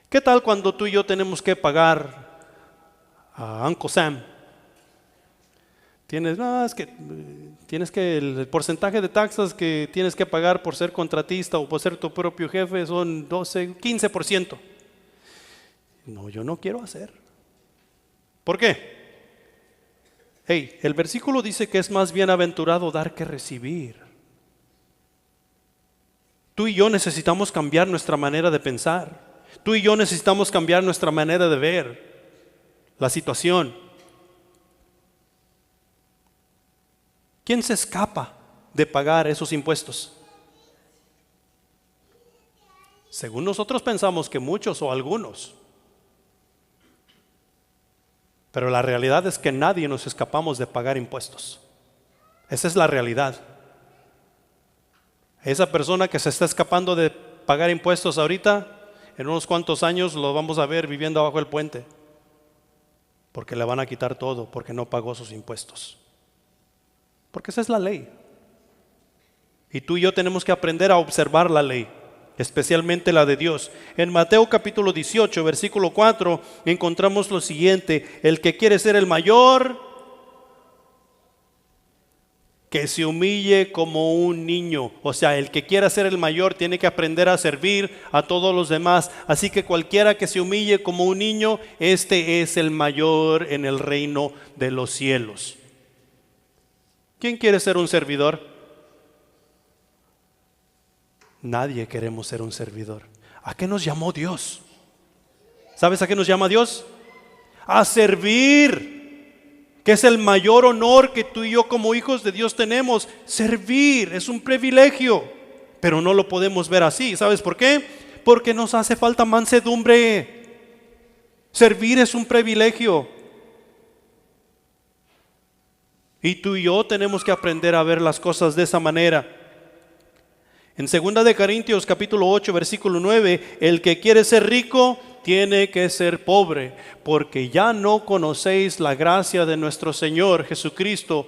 ¿Qué tal cuando tú y yo tenemos que pagar a Uncle Sam? Tienes que el porcentaje de taxas que tienes que pagar por ser contratista o por ser tu propio jefe son 12, 15%. No, yo no quiero hacer. ¿Por qué? El versículo dice que es más bienaventurado dar que recibir. Tú y yo necesitamos cambiar nuestra manera de pensar. Tú y yo necesitamos cambiar nuestra manera de ver la situación. ¿Quién se escapa de pagar esos impuestos? Según nosotros pensamos que muchos o algunos. Pero la realidad es que nadie nos escapamos de pagar impuestos. Esa es la realidad. Esa persona que se está escapando de pagar impuestos ahorita, en unos cuantos años lo vamos a ver viviendo abajo del puente. Porque le van a quitar todo, porque no pagó sus impuestos. Porque esa es la ley. Y tú y yo tenemos que aprender a observar la ley. especialmente la de Dios. En Mateo capítulo 18, versículo 4, encontramos lo siguiente: el que quiere ser el mayor, que se humille como un niño. O sea, el que quiera ser el mayor tiene que aprender a servir a todos los demás. Así que cualquiera que se humille como un niño, este es el mayor en el reino de los cielos. ¿Quién quiere ser un servidor? Nadie queremos ser un servidor. ¿A qué nos llamó Dios? ¿Sabes a qué nos llama Dios? A servir. Que es el mayor honor que tú y yo como hijos de Dios tenemos. Servir es un privilegio, pero no lo podemos ver así. ¿Sabes por qué? Porque nos hace falta mansedumbre. Servir es un privilegio, y tú y yo tenemos que aprender a ver las cosas de esa manera. En 2 de Corintios capítulo 8 versículo 9, el que quiere ser rico tiene que ser pobre, porque ya no conocéis la gracia de nuestro Señor Jesucristo,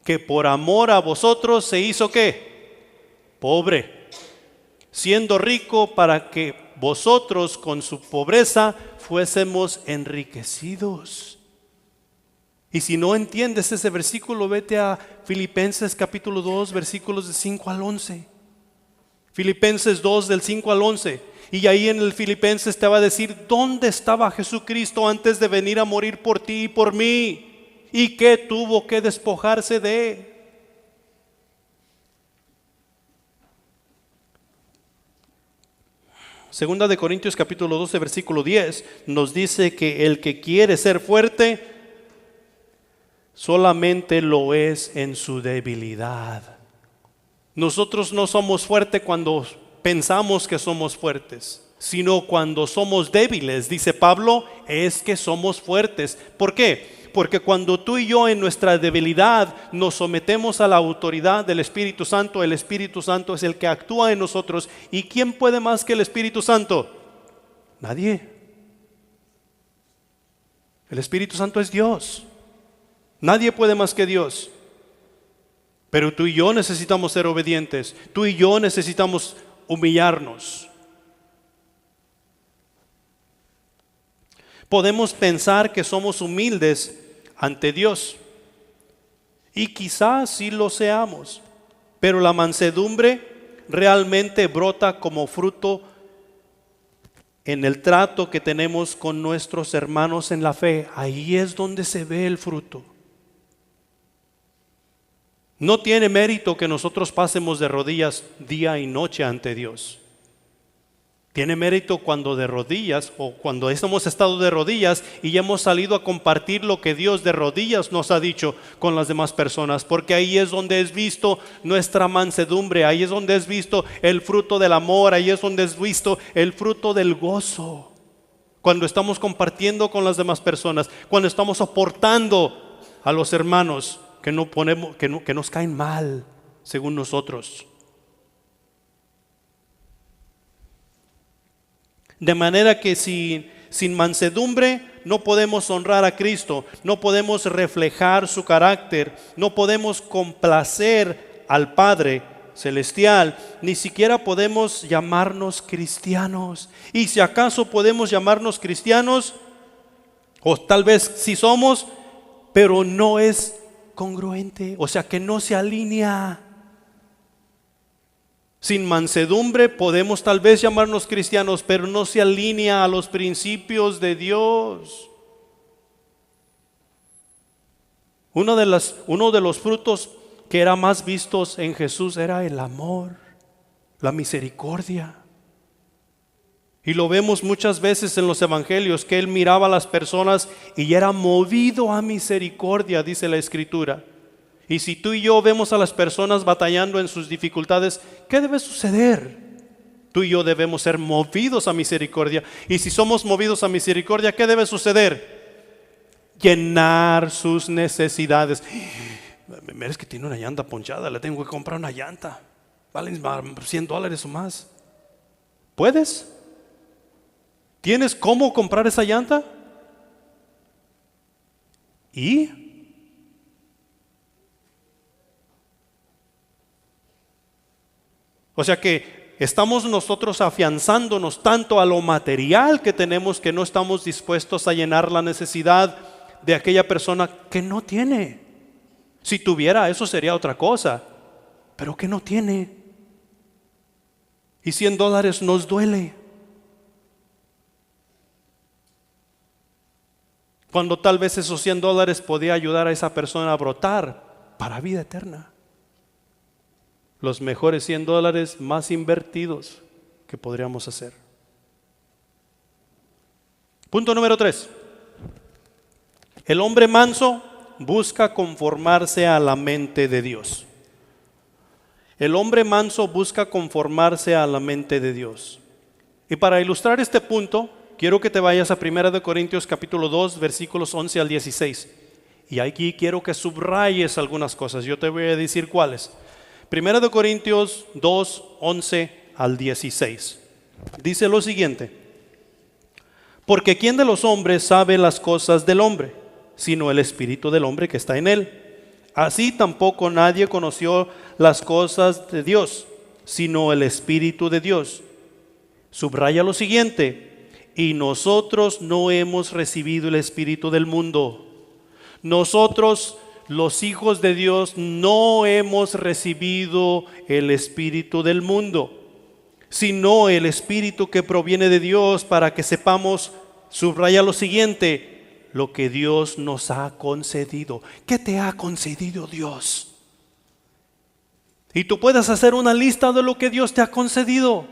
que por amor a vosotros se hizo ¿qué? Pobre, siendo rico para que vosotros con su pobreza fuésemos enriquecidos. Y si no entiendes ese versículo, vete a Filipenses capítulo 2 versículos de 5 al 11. Filipenses 2 del 5 al 11. Y ahí en el Filipenses te va a decir dónde estaba Jesucristo antes de venir a morir por ti y por mí, y qué tuvo que despojarse de. Segunda de Corintios capítulo 12 versículo 10 nos dice que el que quiere ser fuerte solamente lo es en su debilidad. Nosotros no somos fuertes cuando pensamos que somos fuertes, sino cuando somos débiles, dice Pablo, es que somos fuertes. ¿Por qué? Porque cuando tú y yo en nuestra debilidad nos sometemos a la autoridad del Espíritu Santo, el Espíritu Santo es el que actúa en nosotros. ¿Y quién puede más que el Espíritu Santo? Nadie. El Espíritu Santo es Dios. Nadie puede más que Dios. Pero tú y yo necesitamos ser obedientes. Tú y yo necesitamos humillarnos. Podemos pensar que somos humildes ante Dios, y quizás sí lo seamos, pero la mansedumbre realmente brota como fruto en el trato que tenemos con nuestros hermanos en la fe. Ahí es donde se ve el fruto. No tiene mérito que nosotros pasemos de rodillas día y noche ante Dios. Tiene mérito cuando de rodillas, o cuando hemos estado de rodillas y ya hemos salido a compartir lo que Dios de rodillas nos ha dicho con las demás personas, porque ahí es donde es visto nuestra mansedumbre, ahí es donde es visto el fruto del amor, ahí es donde es visto el fruto del gozo. Cuando estamos compartiendo con las demás personas, cuando estamos soportando a los hermanos que nos caen mal según nosotros. De manera que sin mansedumbre no podemos honrar a Cristo, no podemos reflejar su carácter, no podemos complacer al Padre Celestial, ni siquiera podemos llamarnos cristianos. Y si acaso podemos llamarnos cristianos, o tal vez sí somos, pero no es congruente, o sea que no se alinea. Sin mansedumbre podemos tal vez llamarnos cristianos, pero no se alinea a los principios de Dios. Uno de los frutos que era más vistos en Jesús era el amor, la misericordia. Y lo vemos muchas veces en los evangelios, que Él miraba a las personas y era movido a misericordia, dice la Escritura. Y si tú y yo vemos a las personas batallando en sus dificultades, ¿qué debe suceder? Tú y yo debemos ser movidos a misericordia. Y si somos movidos a misericordia, ¿qué debe suceder? Llenar sus necesidades. Mira, es que tiene una llanta ponchada, le tengo que comprar una llanta. Valen $100 o más. ¿Puedes? ¿Tienes cómo comprar esa llanta? ¿Y? O sea que estamos nosotros afianzándonos tanto a lo material que tenemos que no estamos dispuestos a llenar la necesidad de aquella persona que no tiene. Si tuviera, eso sería otra cosa, pero que no tiene. Y $100 nos duele, cuando tal vez esos $100 podía ayudar a esa persona a brotar para vida eterna. Los mejores $100 más invertidos que podríamos hacer. Punto número 3. El hombre manso busca conformarse a la mente de Dios. El hombre manso busca conformarse a la mente de Dios. Y para ilustrar este punto, quiero que te vayas a 1 Corintios capítulo 2, versículos 11 al 16. Y aquí quiero que subrayes algunas cosas. Yo te voy a decir cuáles. 1 Corintios 2, 11 al 16. Dice lo siguiente: porque ¿quién de los hombres sabe las cosas del hombre, sino el espíritu del hombre que está en él? Así tampoco nadie conoció las cosas de Dios, sino el espíritu de Dios. Subraya lo siguiente: y nosotros no hemos recibido el espíritu del mundo. Nosotros, los hijos de Dios, no hemos recibido el espíritu del mundo, sino el espíritu que proviene de Dios, para que sepamos, subraya lo siguiente, lo que Dios nos ha concedido. ¿Qué te ha concedido Dios? Y tú puedes hacer una lista de lo que Dios te ha concedido.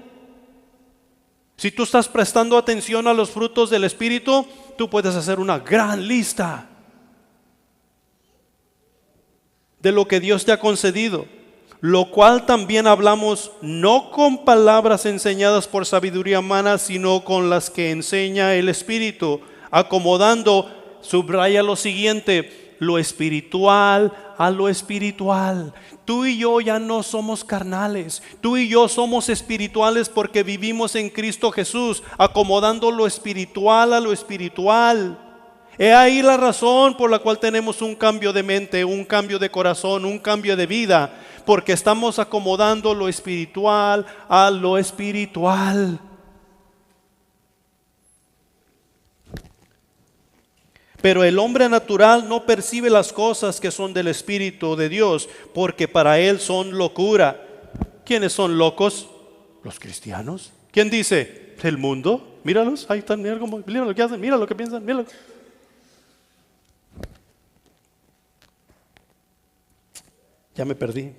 Si tú estás prestando atención a los frutos del Espíritu, tú puedes hacer una gran lista de lo que Dios te ha concedido, lo cual también hablamos no con palabras enseñadas por sabiduría humana, sino con las que enseña el Espíritu, acomodando, subraya lo siguiente, lo espiritual a lo espiritual. Tú y yo ya no somos carnales, tú y yo somos espirituales porque vivimos en Cristo Jesús, acomodando lo espiritual a lo espiritual. He ahí la razón por la cual tenemos un cambio de mente, un cambio de corazón, un cambio de vida, porque estamos acomodando lo espiritual a lo espiritual. Pero el hombre natural no percibe las cosas que son del Espíritu de Dios, porque para él son locura. ¿Quiénes son locos? Los cristianos. ¿Quién dice? El mundo. Míralos, ahí están, mira lo que hacen, mira lo que piensan, mira. Ya me perdí.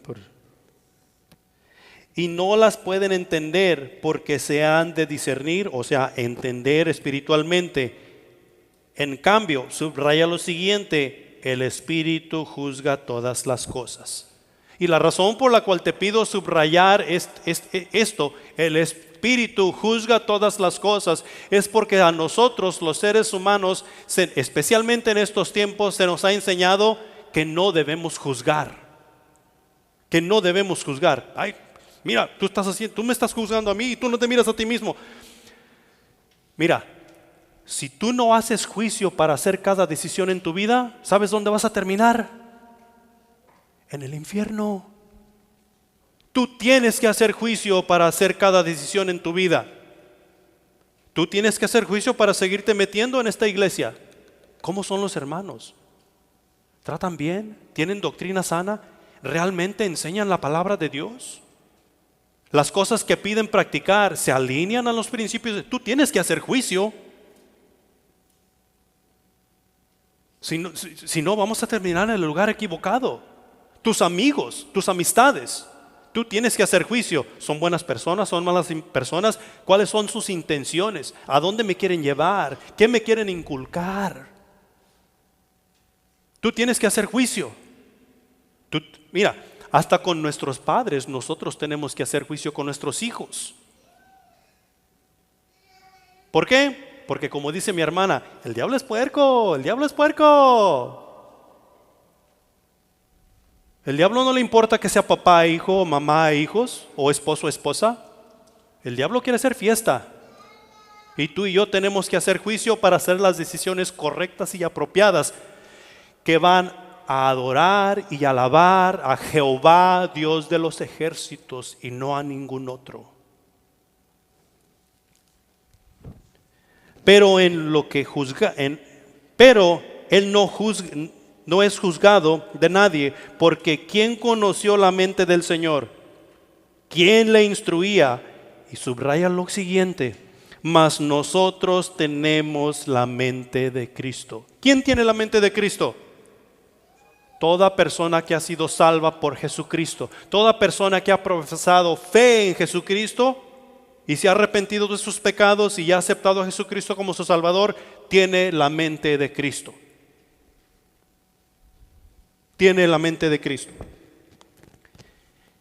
Y no las pueden entender porque se han de discernir, o sea, entender espiritualmente. En cambio, subraya lo siguiente: el Espíritu juzga todas las cosas. Y la razón por la cual te pido subrayar esto, el Espíritu juzga todas las cosas, es porque a nosotros los seres humanos, especialmente en estos tiempos, se nos ha enseñado que no debemos juzgar. Que no debemos juzgar. Ay, mira, tú me estás juzgando a mí y tú no te miras a ti mismo. Mira, si tú no haces juicio para hacer cada decisión en tu vida, ¿sabes dónde vas a terminar? En el infierno. Tú tienes que hacer juicio para hacer cada decisión en tu vida. Tú tienes que hacer juicio para seguirte metiendo en esta iglesia. ¿Cómo son los hermanos? ¿Tratan bien? ¿Tienen doctrina sana? ¿Realmente enseñan la palabra de Dios? Las cosas que piden practicar se alinean a los principios. Tú tienes que hacer juicio. Si no, vamos a terminar en el lugar equivocado. Tus amigos, tus amistades, tú tienes que hacer juicio. ¿Son buenas personas? ¿Son malas personas? ¿Cuáles son sus intenciones? ¿A dónde me quieren llevar? ¿Qué me quieren inculcar? Tú tienes que hacer juicio. Mira, hasta con nuestros padres nosotros tenemos que hacer juicio con nuestros hijos. ¿Por qué? Porque como dice mi hermana, el diablo es puerco, el diablo es puerco. El diablo no le importa que sea papá, hijo, mamá, hijos, o esposo, esposa. El diablo quiere hacer fiesta. Y tú y yo tenemos que hacer juicio para hacer las decisiones correctas y apropiadas que van a adorar y alabar a Jehová, Dios de los ejércitos, y no a ningún otro. Pero pero él no es juzgado de nadie, porque ¿quién conoció la mente del Señor? ¿Quién le instruía? Y subraya lo siguiente: mas nosotros tenemos la mente de Cristo. ¿Quién tiene la mente de Cristo? Toda persona que ha sido salva por Jesucristo, toda persona que ha profesado fe en Jesucristo y se ha arrepentido de sus pecados y ha aceptado a Jesucristo como su Salvador, tiene la mente de Cristo. Tiene la mente de Cristo.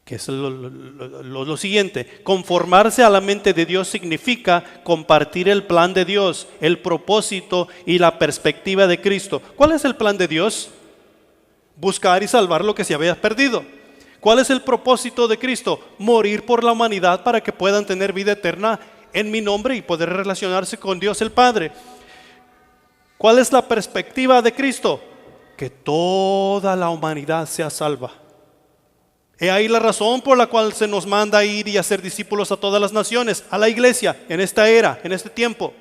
Que es lo siguiente: conformarse a la mente de Dios significa compartir el plan de Dios, el propósito y la perspectiva de Cristo. ¿Cuál es el plan de Dios? Buscar y salvar lo que se había perdido. ¿Cuál es el propósito de Cristo? Morir por la humanidad para que puedan tener vida eterna en mi nombre y poder relacionarse con Dios el Padre. ¿Cuál es la perspectiva de Cristo? Que toda la humanidad sea salva. He ahí la razón por la cual se nos manda a ir y hacer discípulos a todas las naciones, a la iglesia, en esta era, en este tiempo.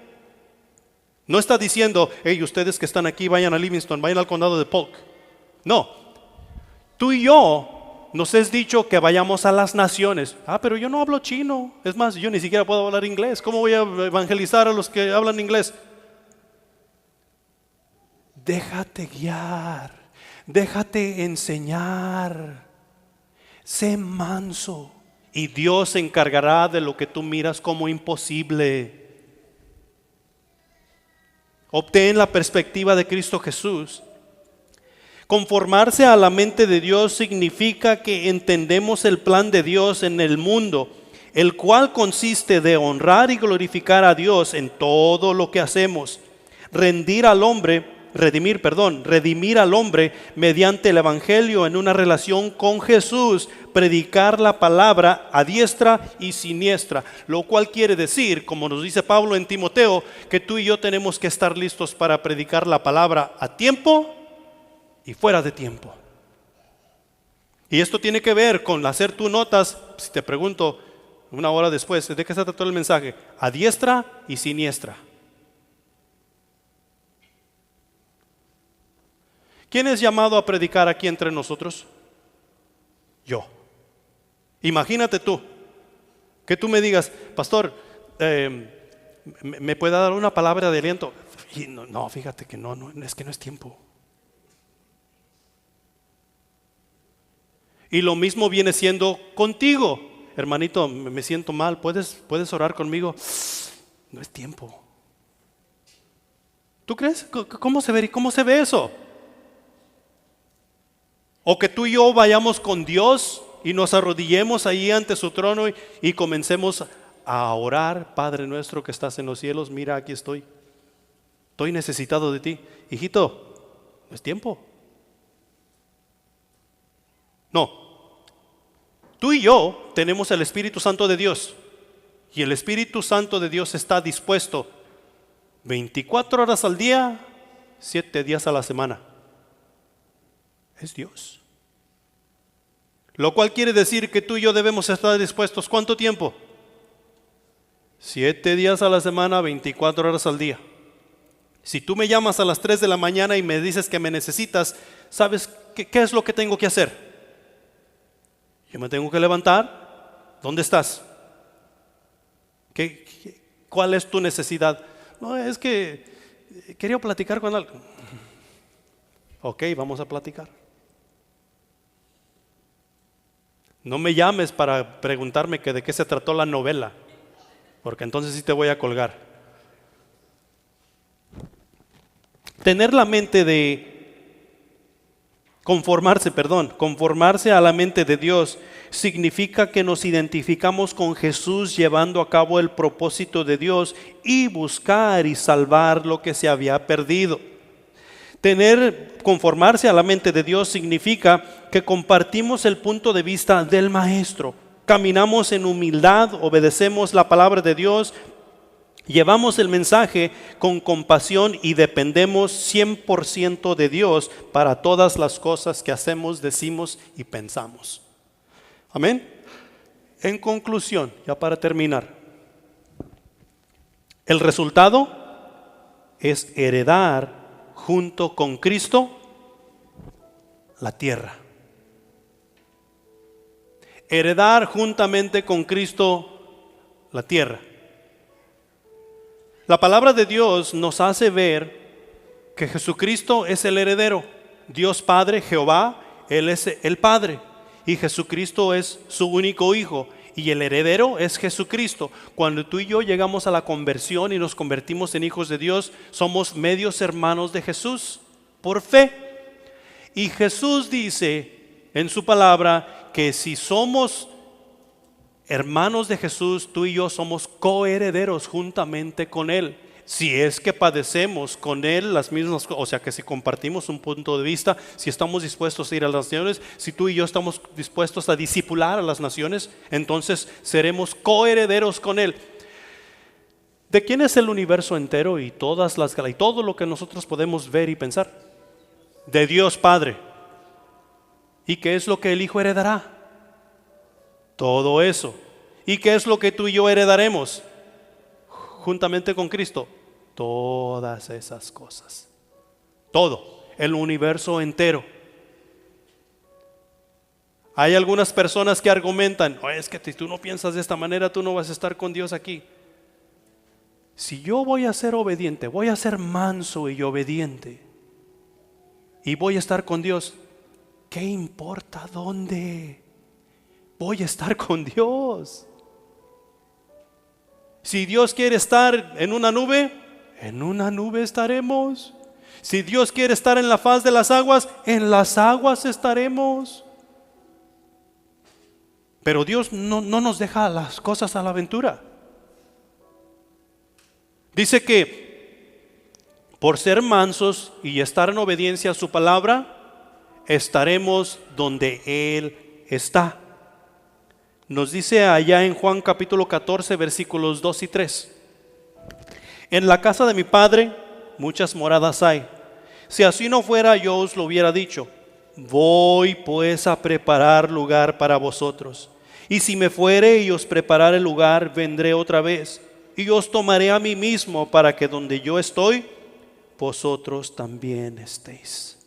No está diciendo, hey, ustedes que están aquí vayan a Livingston, vayan al condado de Polk. No, tú y yo nos es dicho que vayamos a las naciones. Pero yo no hablo chino, es más, yo ni siquiera puedo hablar inglés. ¿Cómo voy a evangelizar a los que hablan inglés? Déjate guiar, déjate enseñar, sé manso y Dios se encargará de lo que tú miras como imposible. Obtén la perspectiva de Cristo Jesús. Conformarse a la mente de Dios significa que entendemos el plan de Dios en el mundo, el cual consiste de honrar y glorificar a Dios en todo lo que hacemos, redimir al hombre mediante el evangelio en una relación con Jesús, predicar la palabra a diestra y siniestra, lo cual quiere decir, como nos dice Pablo en Timoteo, que tú y yo tenemos que estar listos para predicar la palabra a tiempo y fuera de tiempo. Y esto tiene que ver con hacer tus notas. Si te pregunto una hora después, ¿de qué se trató el mensaje? A diestra y siniestra. ¿Quién es llamado a predicar aquí entre nosotros? Yo. Imagínate tú, que tú me digas, pastor, ¿me puede dar una palabra de aliento? Y no, fíjate que no, es que no es tiempo. Y lo mismo viene siendo contigo. Hermanito, me siento mal, ¿puedes orar conmigo? No es tiempo. ¿Tú crees? ¿Cómo se ve eso? O que tú y yo vayamos con Dios y nos arrodillemos ahí ante su trono y comencemos a orar: Padre nuestro que estás en los cielos, mira, aquí estoy necesitado de ti. Hijito, no es tiempo. No. Tú y yo tenemos el Espíritu Santo de Dios, y el Espíritu Santo de Dios está dispuesto 24 horas al día, 7 días a la semana. Es Dios. Lo cual quiere decir que tú y yo debemos estar dispuestos, ¿cuánto tiempo? 7 días a la semana, 24 horas al día. Si tú me llamas a las 3 de la mañana y me dices que me necesitas, ¿sabes qué es lo que tengo que hacer? Yo me tengo que levantar. ¿Dónde estás? ¿Cuál es tu necesidad? No, es que quería platicar con alguien. Ok, vamos a platicar. No me llames para preguntarme que de qué se trató la novela, porque entonces sí te voy a colgar. Tener la mente de conformarse a la mente de Dios significa que nos identificamos con Jesús llevando a cabo el propósito de Dios y buscar y salvar lo que se había perdido. Conformarse a la mente de Dios significa que compartimos el punto de vista del Maestro, caminamos en humildad, obedecemos la palabra de Dios, llevamos el mensaje con compasión y dependemos 100% de Dios para todas las cosas que hacemos, decimos y pensamos. Amén. En conclusión, ya para terminar, el resultado es heredar junto con Cristo la tierra. Heredar juntamente con Cristo la tierra. La palabra de Dios nos hace ver que Jesucristo es el heredero. Dios Padre, Jehová, Él es el Padre. Y Jesucristo es su único Hijo. Y el heredero es Jesucristo. Cuando tú y yo llegamos a la conversión y nos convertimos en hijos de Dios, somos medios hermanos de Jesús por fe. Y Jesús dice en su palabra que si somos hermanos de Jesús, tú y yo somos coherederos juntamente con Él. Si es que padecemos con Él las mismas cosas, o sea que si compartimos un punto de vista, si estamos dispuestos a ir a las naciones, si tú y yo estamos dispuestos a discipular a las naciones, entonces seremos coherederos con Él. ¿De quién es el universo entero y todas las y todo lo que nosotros podemos ver y pensar? De Dios Padre. ¿Y qué es lo que el Hijo heredará? Todo eso. ¿Y qué es lo que tú y yo heredaremos juntamente con Cristo? Todas esas cosas. Todo, el universo entero. Hay algunas personas que argumentan, es que si tú no piensas de esta manera, tú no vas a estar con Dios aquí. Si yo voy a ser obediente, voy a ser manso y obediente, y voy a estar con Dios, ¿qué importa dónde? Voy a estar con Dios. Si Dios quiere estar en una nube estaremos. Si Dios quiere estar en la faz de en las aguas estaremos. Pero Dios no nos deja las cosas a la aventura. Dice que por ser mansos y estar en obediencia a su palabra, estaremos donde Él está. Nos dice allá en Juan capítulo 14 versículos 2 y 3. En la casa de mi Padre muchas moradas hay. Si así no fuera, yo os lo hubiera dicho. Voy pues a preparar lugar para vosotros. Y si me fuere y os preparare lugar, vendré otra vez. Y os tomaré a mí mismo, para que donde yo estoy, vosotros también estéis.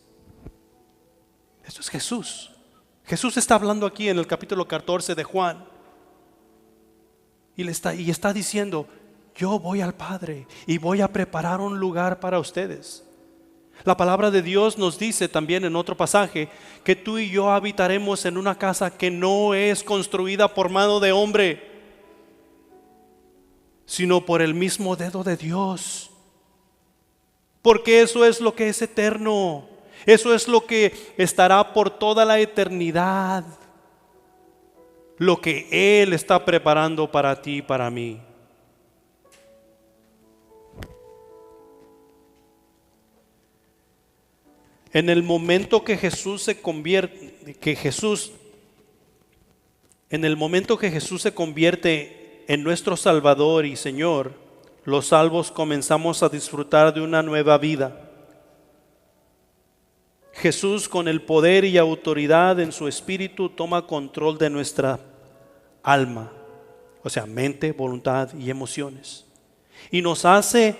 Esto es Jesús. Jesús está hablando aquí en el capítulo 14 de Juan. Y está diciendo, yo voy al Padre y voy a preparar un lugar para ustedes. La palabra de Dios nos dice también en otro pasaje que tú y yo habitaremos en una casa que no es construida por mano de hombre, sino por el mismo dedo de Dios. Porque eso es lo que es eterno. Eso es lo que estará por toda la eternidad. Lo que Él está preparando para ti y para mí. En el momento que Jesús se convierte, en nuestro Salvador y Señor, los salvos comenzamos a disfrutar de una nueva vida. Jesús, con el poder y autoridad en su espíritu, toma control de nuestra alma, o sea, mente, voluntad y emociones, y nos hace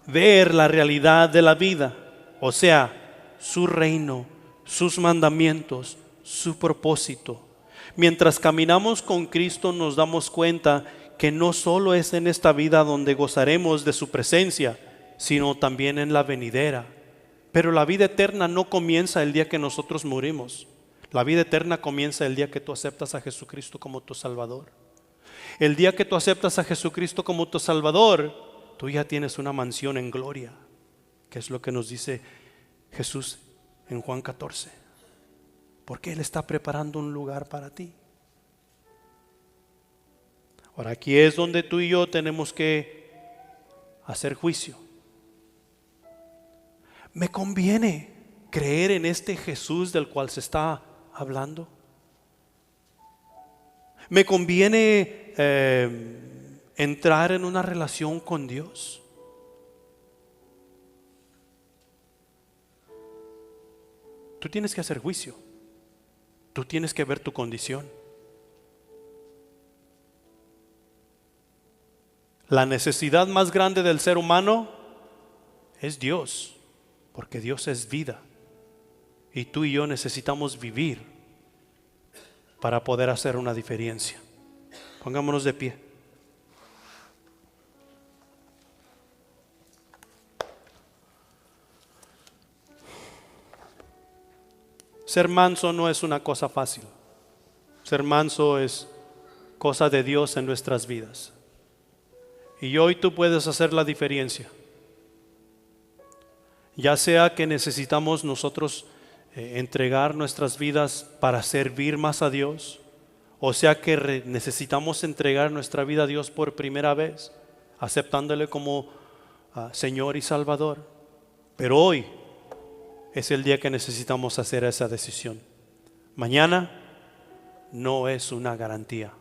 ver la realidad de la vida, o sea, su reino, sus mandamientos, su propósito. Mientras caminamos con Cristo, nos damos cuenta que no solo es en esta vida donde gozaremos de su presencia, sino también en la venidera. Pero la vida eterna no comienza el día que nosotros morimos. La vida eterna comienza el día que tú aceptas a Jesucristo como tu Salvador. El día que tú aceptas a Jesucristo como tu Salvador, tú ya tienes una mansión en gloria, que es lo que nos dice Jesús en Juan 14. Porque Él está preparando un lugar para ti. Ahora, aquí es donde tú y yo tenemos que hacer juicio. ¿Me conviene creer en este Jesús del cual se está hablando? ¿Me conviene entrar en una relación con Dios? Tú tienes que hacer juicio. Tú tienes que ver tu condición. La necesidad más grande del ser humano es Dios, porque Dios es vida. Y tú y yo necesitamos vivir para poder hacer una diferencia. Pongámonos de pie. Ser manso no es una cosa fácil. Ser manso es cosa de Dios en nuestras vidas. Y hoy tú puedes hacer la diferencia. Ya sea que necesitamos nosotros entregar nuestras vidas para servir más a Dios, o sea que necesitamos entregar nuestra vida a Dios por primera vez, aceptándole como Señor y Salvador. Pero hoy es el día que necesitamos hacer esa decisión. Mañana no es una garantía.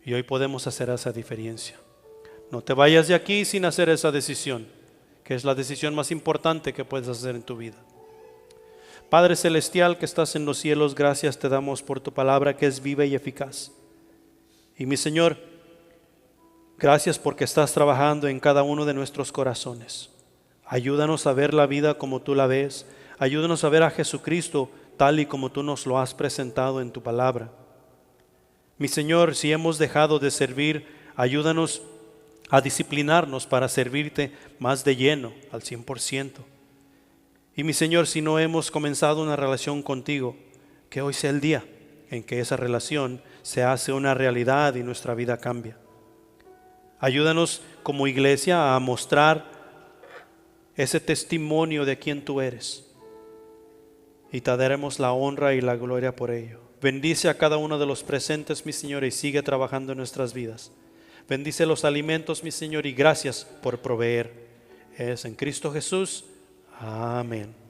Y hoy podemos hacer esa diferencia. No te vayas de aquí sin hacer esa decisión, que es la decisión más importante que puedes hacer en tu vida. Padre Celestial que estás en los cielos, gracias te damos por tu palabra que es viva y eficaz. Y mi Señor, gracias porque estás trabajando en cada uno de nuestros corazones. Ayúdanos a ver la vida como tú la ves. Ayúdanos a ver a Jesucristo tal y como tú nos lo has presentado en tu palabra. Mi Señor, si hemos dejado de servir, ayúdanos a disciplinarnos para servirte más de lleno, al 100%. Y mi Señor, si no hemos comenzado una relación contigo, que hoy sea el día en que esa relación se hace una realidad y nuestra vida cambia. Ayúdanos como iglesia a mostrar ese testimonio de quién tú eres. Y te daremos la honra y la gloria por ello. Bendice a cada uno de los presentes, mi Señor, y sigue trabajando en nuestras vidas. Bendice los alimentos, mi Señor, y gracias por proveer. Es en Cristo Jesús. Amén.